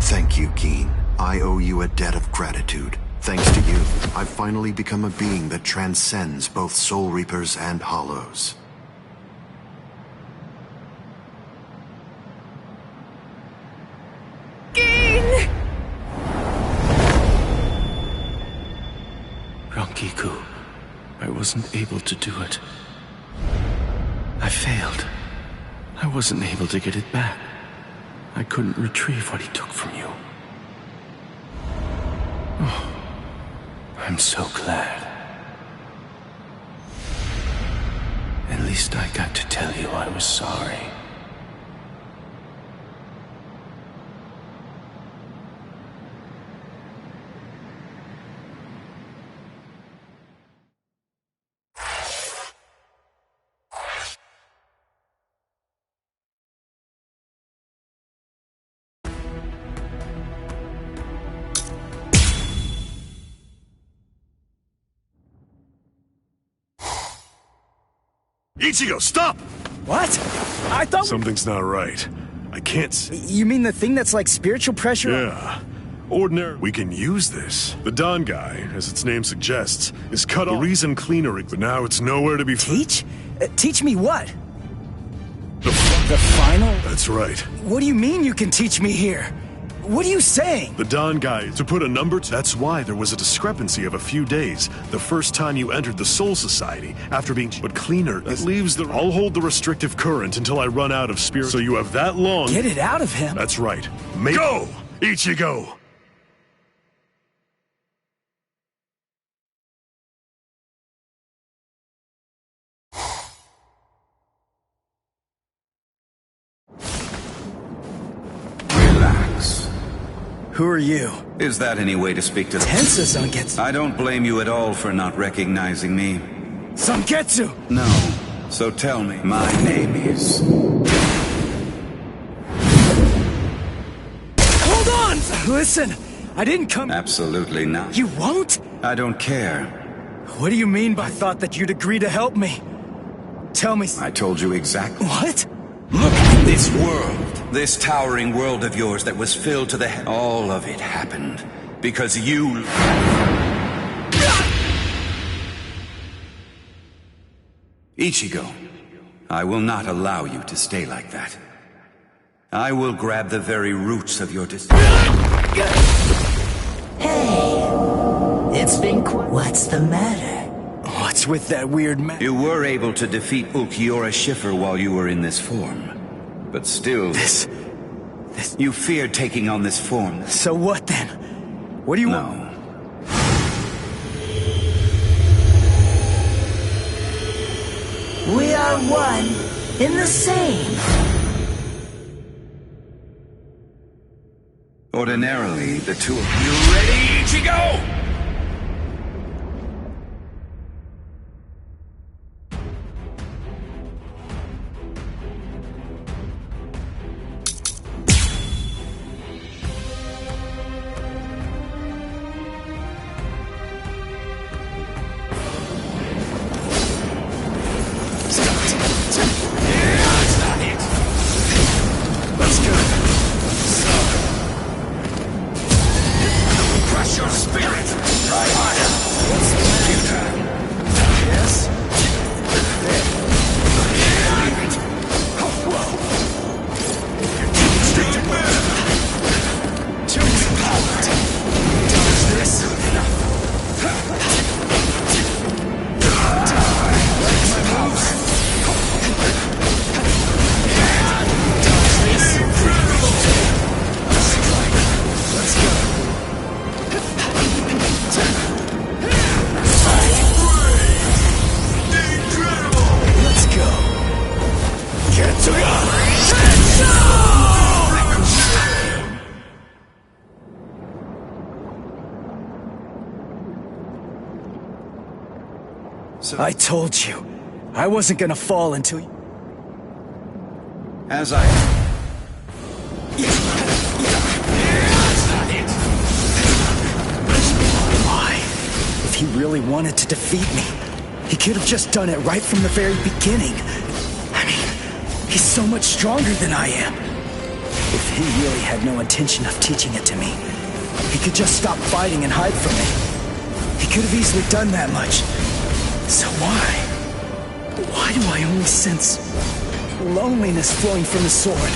Thank you, Gin. I owe you a debt of gratitude. Thanks to you, I've finally become a being that transcends both Soul Reapers and Hollows. Kiku. I wasn't able to do it. I failed. I wasn't able to get it back. I couldn't retrieve what he took from you. Oh, I'm so glad. At least I got to tell you I was sorry. Ichigo, stop! What? I thought Something's not right. I can't You mean the thing that's like spiritual pressure? Yeah. Ordinary. We can use this. The Don guy, as its name suggests, is cut off. The reason cleaner, but now it's nowhere to be Teach? Teach me what? The final? That's right. What do you mean you can teach me here? What are you saying? The Don guy, to put a number to... That's why there was a discrepancy of a few days. The first time you entered the Soul Society, after being... But cleaner, it leaves the... I'll hold the restrictive current until I run out of spirit. So you have that long... Get it out of him? That's right. Go! Ichigo! Who are you? Is that any way to speak to the... Tensa-Zangetsu. I don't blame you at all for not recognizing me. Zangetsu! No. So tell me. My name is... Hold on! Listen, I didn't come... Absolutely not. You won't? I don't care. What do you mean by thought that you'd agree to help me? Tell me... I told you exactly. What? Look at this world. This towering world of yours that was filled to the... All of it happened because you... Ichigo, I will not allow you to stay like that. I will grab the very roots of your Hey, it's been What's the matter? What's with that weird man? You were able to defeat Ulquiorra Schiffer while you were in this form. But still... This... You feared taking on this form. So what then? What do you want? No. We are one in the same. Ordinarily, the two of you... Ready, Ichigo? I told you, I wasn't gonna fall until you... As I... Why? If he really wanted to defeat me, he could have just done it right from the very beginning. I mean, he's so much stronger than I am. If he really had no intention of teaching it to me, he could just stop fighting and hide from me. He could have easily done that much. So why? Why do I only sense loneliness flowing from the sword?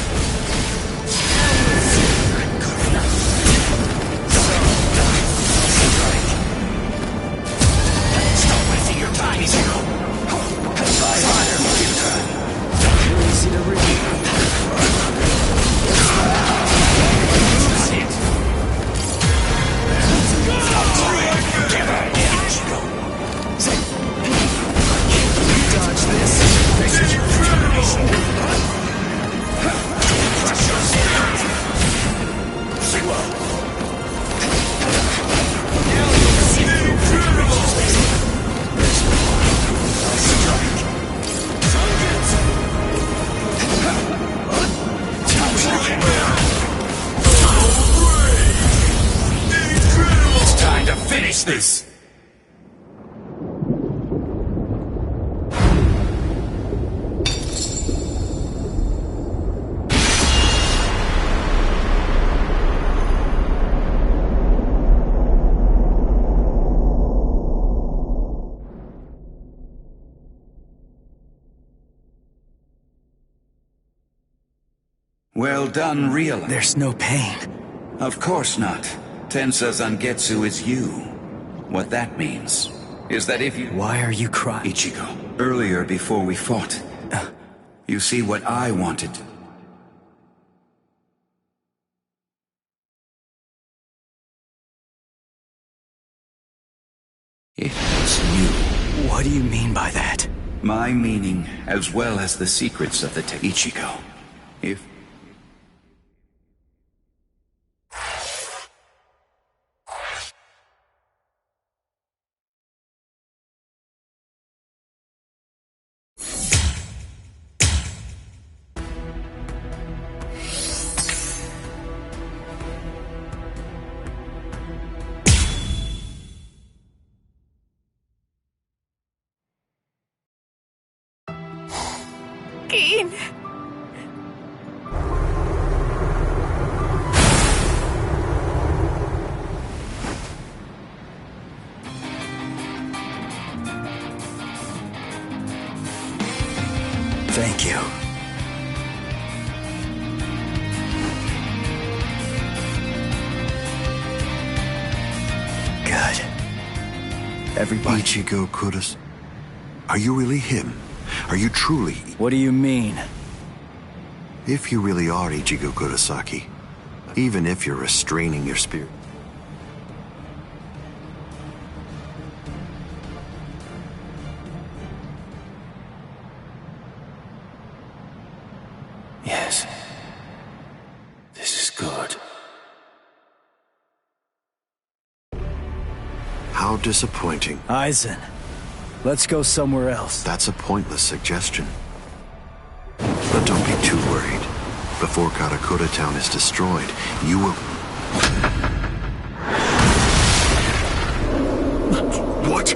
Well done, realize. There's no pain. Of course not. Tensa Zangetsu is you. What that means is that if you... Why are you crying? Ichigo, earlier before we fought, you see what I wanted. It was you. What do you mean by that? My meaning, as well as the secrets of the Ichigo. If... Gin. Thank you. Good. Everybody... Ichigo Kuros... Are you really him? Are you truly... What do you mean? If you really are Ichigo Kurosaki, even if you're restraining your spirit... Yes. This is good. How disappointing. Aizen, let's go somewhere else. That's a pointless suggestion. But don't be too worried. Before Karakura Town is destroyed, you will... What?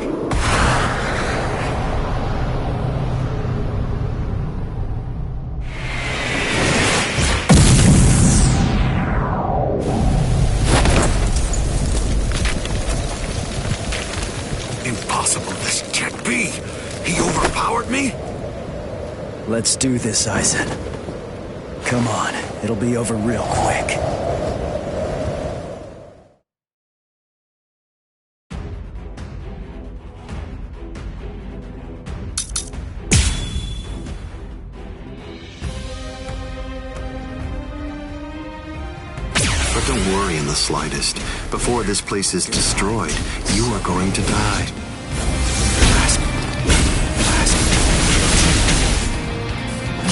Impossible, this can't be! He overpowered me? Let's do this, Aizen. Come on, it'll be over real quick. But don't worry in the slightest. Before this place is destroyed, you are going to die.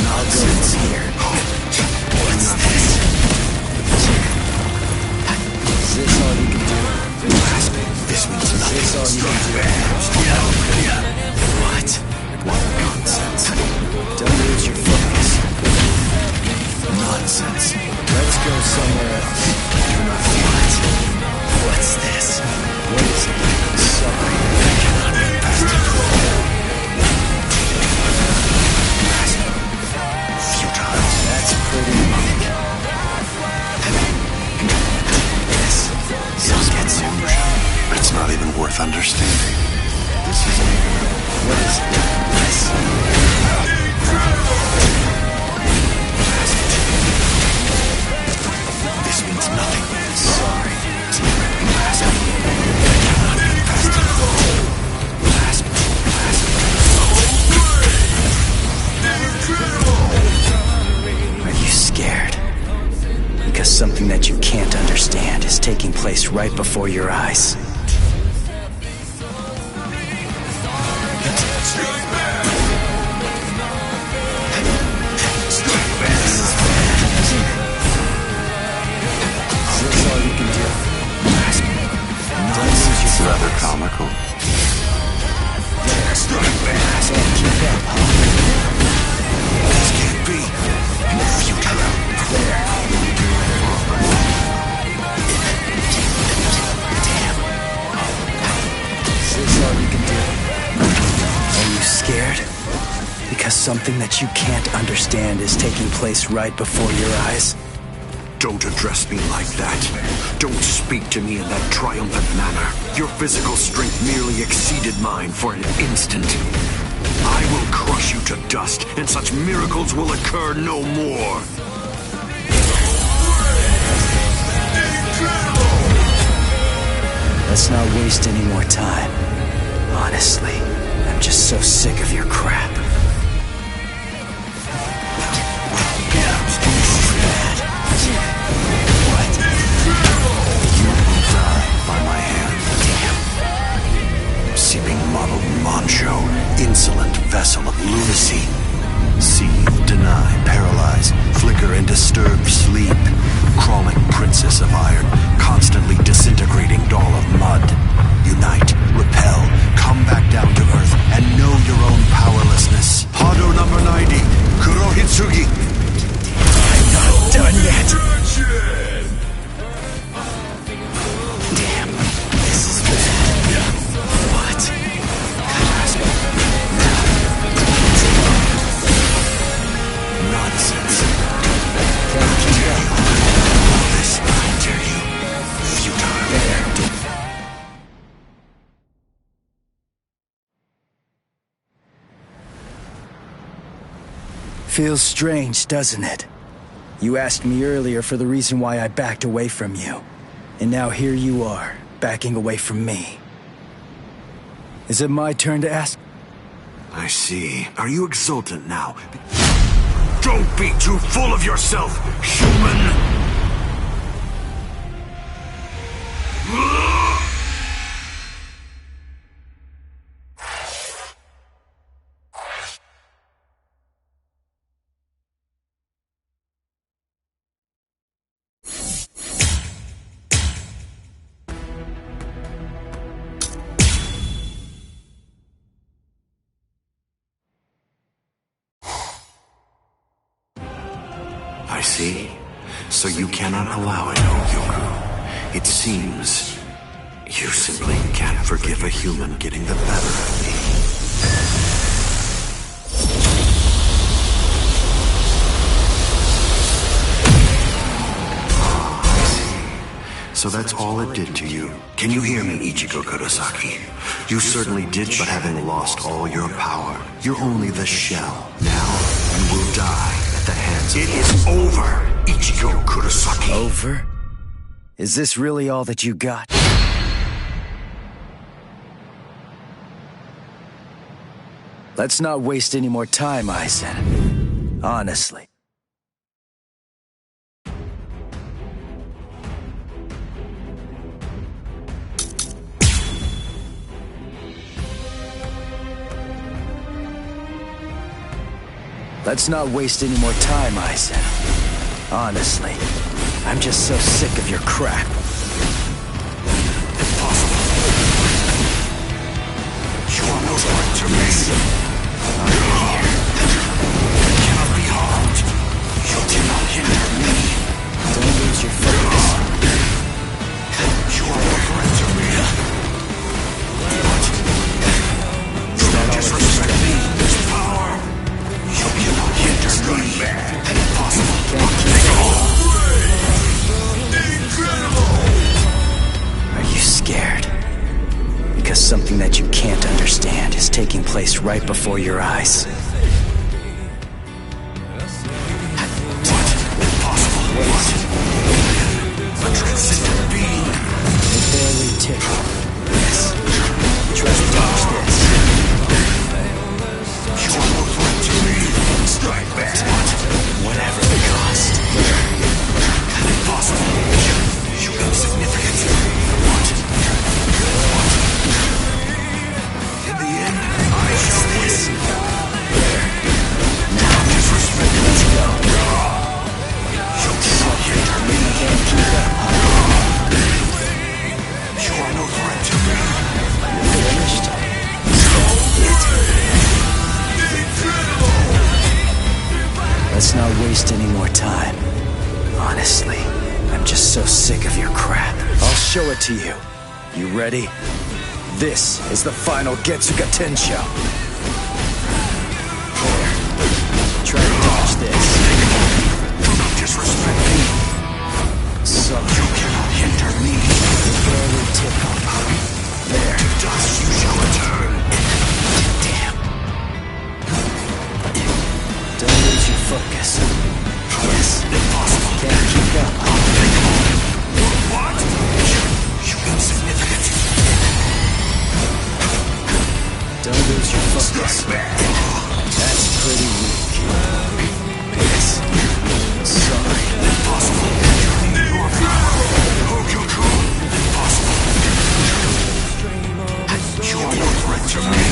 Nonsense here. What's this? Is this all you can do? This means nothing. Is this all you can do? What? What nonsense. Don't lose your focus. Nonsense. Let's go somewhere else. What? What's this? What is it? Sorry, I cannot get past control. Futile. That's pretty weak. Yes. Zangetsu. It's not even worth understanding. This isn't even... What is it? This means nothing. Sorry. Are you scared? Because something that you can't understand is taking place right before your eyes. Rather comical. Keep up, This can't be. Futile. There. Damn. Is this all you can do? Are you scared? Because something that you can't understand is taking place right before your eyes? Don't address me like that. Don't speak to me in that triumphant manner. Your physical strength merely exceeded mine for an instant. I will crush you to dust, and such miracles will occur no more. Let's not waste any more time. Honestly, I'm just so sick of your crap. By my hand. Damn. Seeping muddled mancho, insolent vessel of lunacy. Seethe, deny, paralyze, flicker and disturb sleep. Crawling princess of iron, constantly disintegrating doll of mud. Unite, repel, come back down to earth, and know your own powerlessness. Hadou number 90, kurohitsugi. I'm not done yet. Feels strange, doesn't it? You asked me earlier for the reason why I backed away from you. And now here you are, backing away from me. Is it my turn to ask? I see. Are you exultant now? Don't be too full of yourself, human! I see. So you cannot allow it, Yoku. It seems you simply can't forgive a human getting the better of me. I see. So that's all it did to you. Can you hear me, Ichigo Kurosaki? You certainly did, but having lost all your power, you're only the shell. Now you will die. The hands. It is over, Ichigo Kurosaki. Over? Is this really all that you got? Let's not waste any more time, Aizen. Honestly. Let's not waste any more time, Aizen. Honestly, I'm just so sick of your crap. Impossible. You are no threat to me. You cannot be harmed. You cannot hinder me. Don't lose your focus. You are no threat to me. You don't disrespect me. This power. You cannot hinder me. Impossible. Incredible. Are you scared? Because something that you can't understand is taking place right before your eyes. Impossible. What? A transcendent being. It barely tickled. Yes. Try to dodge this. You are no threat to me. Strike back. Whatever the cost. Impossible. You insignificant. What? In the end, I shall win. There. Now, Disrespect. let's go. You cannot hinder me. Can't keep up. You are no threat to me. You're finished. Let's not waste any more time. Honestly, I'm just so sick of your crap. I'll show it to you. You ready? This is the final Getsuga Tensho. There. Try to dodge this. Do not disrespect me. So You cannot hinder me. barely tickled. There. To dust you shall return. Damn. Don't lose your focus. Yes. Impossible. Can't keep up. What? You insignificant. focus. That's pretty weak. Yes. Sorry. Impossible. Your power. Hogyoku. Impossible. You're no threat to me.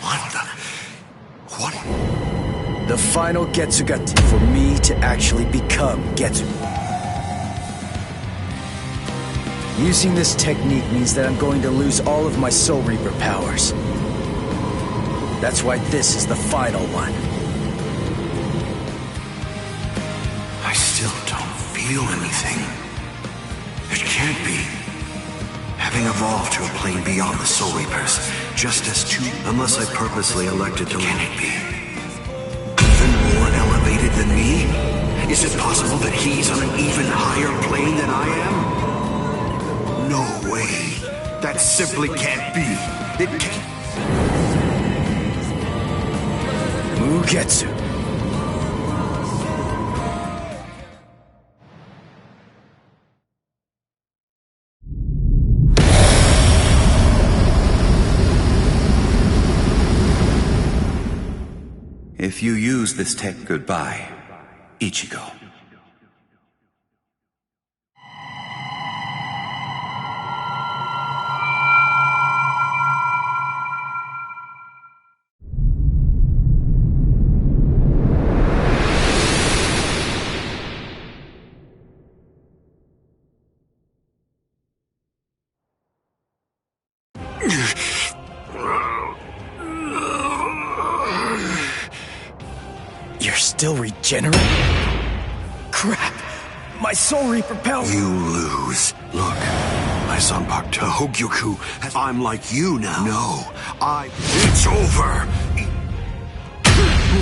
What? What? The final Getsuga for me to actually become Getsu. Using this technique means that I'm going to lose all of my Soul Reaper powers. That's why this is the final one. I still don't feel anything. It can't be. Having evolved to a plane beyond the Soul Reapers, just as two... Unless I purposely elected to... Can it be? Even more elevated than me? Is it possible that he's on an even higher plane than I am? No way. That simply can't be. It can't... Mugetsu. If you use this tech goodbye, Ichigo. You're still regenerate? Crap! My Soul Reaper power... You lose. Look, my Zanpakuto Hogyoku, I'm like you now. No, It's over!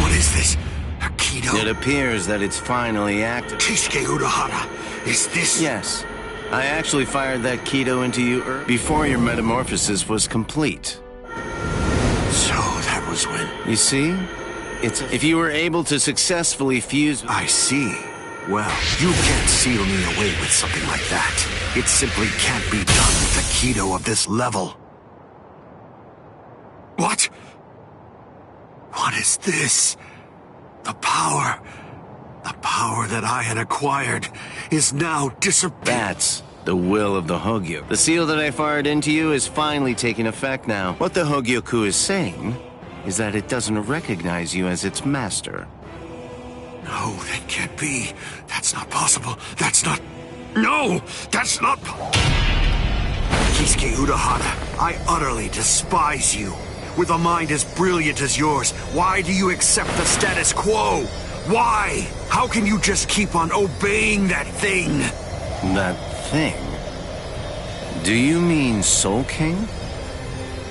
What is this? A Kido? It appears that it's finally active. Kisuke Urahara, is this... Yes. I actually fired that Kido into you before your metamorphosis was complete. So that was when... You see? If you were able to successfully fuse... I see. Well, you can't seal me away with something like that. It simply can't be done with a Kido of this level. What? What is this? The power that I had acquired is now disappearing. That's the will of the Hogyo. The seal that I fired into you is finally taking effect now. What the Hogyoku is saying is that it doesn't recognize you as its master. No, that can't be. That's not possible. That's not... No! That's not... Kisuke Urahara, I utterly despise you. With a mind as brilliant as yours, why do you accept the status quo? Why? How can you just keep on obeying that thing? That thing? Do you mean Soul King?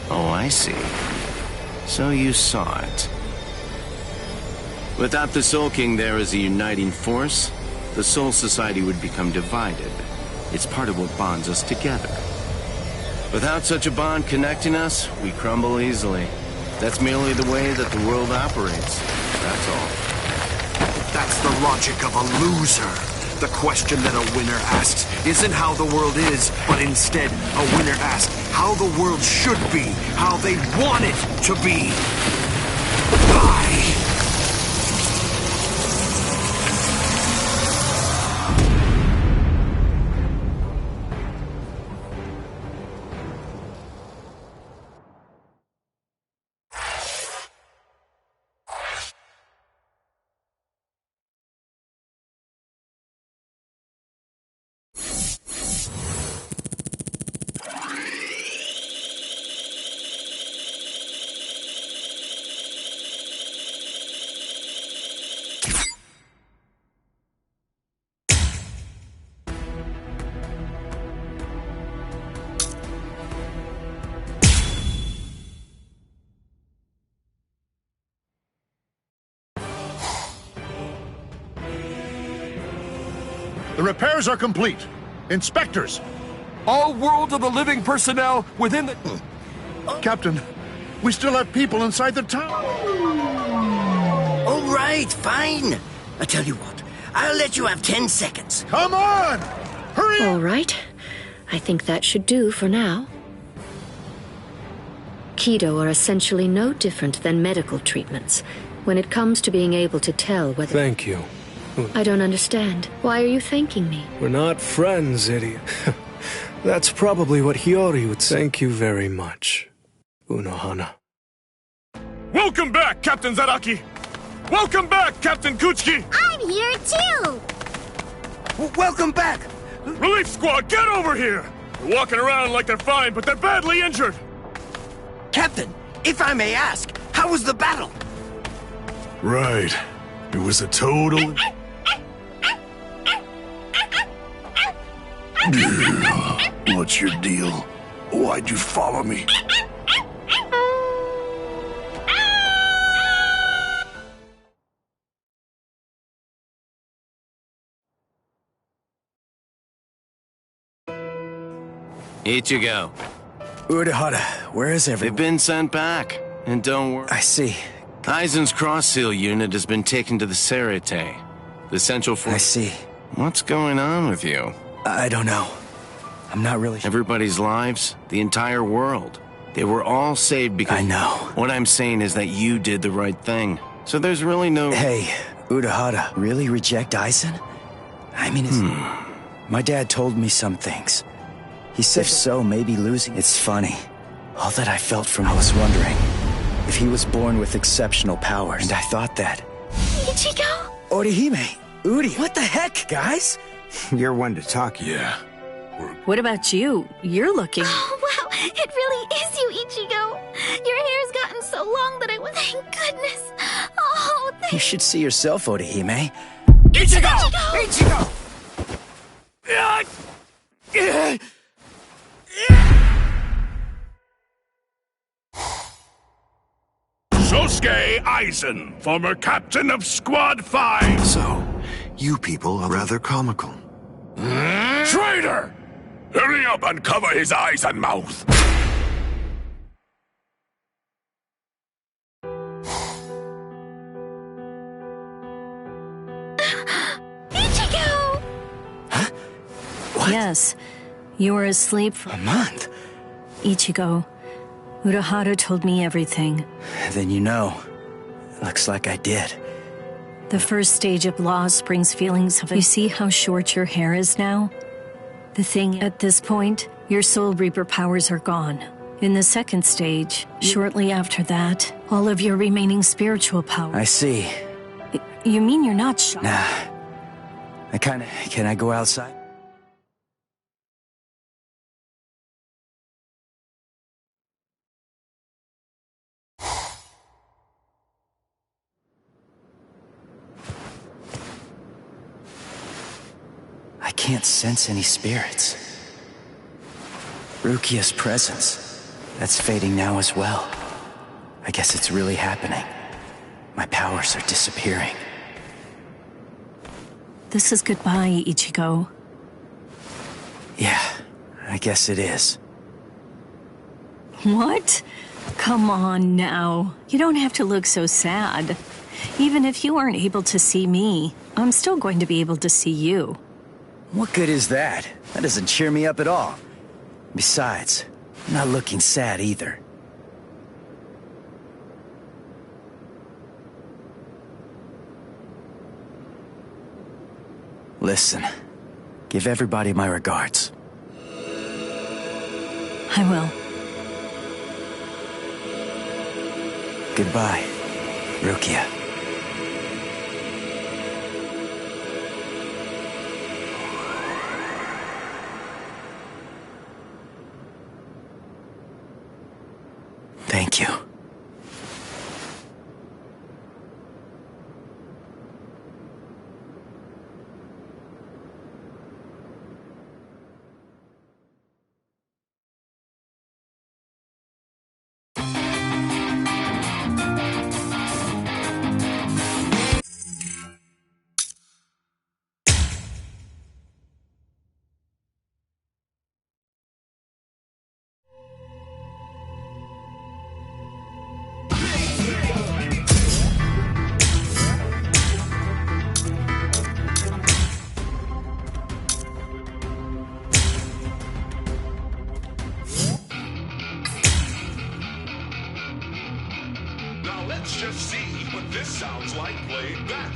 Oh, I see. So you saw it. Without the Soul King there as a uniting force, the Soul Society would become divided. It's part of what bonds us together. Without such a bond connecting us, we crumble easily. That's merely the way that the world operates. That's all. That's the logic of a loser. The question that a winner asks isn't how the world is, but instead, a winner asks how the world should be, how they want it to be. The repairs are complete. Inspectors! All World of the Living personnel within the... Captain, we still have people inside the tower. All right, fine. I tell you what, I'll let you have 10 seconds. Come on! Hurry up! All right. I think that should do for now. Keto are essentially no different than medical treatments when it comes to being able to tell whether... Thank you. I don't understand. Why are you thanking me? We're not friends, idiot. That's probably what Hiyori would say. Thank you very much, Unohana. Welcome back, Captain Zaraki! Welcome back, Captain Kuchiki! I'm here too! Welcome back! Relief squad, get over here! They're walking around like they're fine, but they're badly injured! Captain, if I may ask, how was the battle? Right. It was a total... What's your deal? Why'd you follow me? Ichigo. Urahara, where is everyone? They've been sent back. And don't worry. I see. Aizen's cross-seal unit has been taken to the Serite, the central force. I see. What's going on with you? I don't know. I'm not really... Everybody's lives, the entire world. They were all saved because... I know. What I'm saying is that you did the right thing. So there's really no... Hey, Urahara, really reject Aizen? I mean, my dad told me some things. He said if so, maybe losing... It's funny. All that I felt from him, I was wondering if he was born with exceptional powers. And I thought that. Ichigo? Orihime, Uri, what the heck, guys? You're one to talk. Yeah. What about you? You're looking... Oh, wow, it really is you, Ichigo. Your hair's gotten so long that I was... Thank goodness. Oh, You should see yourself, Orihime. Ichigo! Ichigo! Sosuke Aizen, former captain of Squad 5. So, you people are rather comical. Traitor! Hurry up and cover his eyes and mouth. Ichigo! Yes, you were asleep for a month. Ichigo, Urahara told me everything. Then you know. Looks like I did. The first stage of loss brings feelings of... You see how short your hair is now? The thing, at this point, your Soul Reaper powers are gone. In the second stage, shortly after that, all of your remaining spiritual powers... I see. You mean you're not shocked? Nah. Can I go outside? I can't sense any spirits. Rukia's presence, that's fading now as well. I guess it's really happening. My powers are disappearing. This is goodbye, Ichigo. Yeah, I guess it is. What? Come on now. You don't have to look so sad. Even if you aren't able to see me, I'm still going to be able to see you. What good is that? That doesn't cheer me up at all. Besides, I'm not looking sad either. Listen, give everybody my regards. I will. Goodbye, Rukia. Thank you. back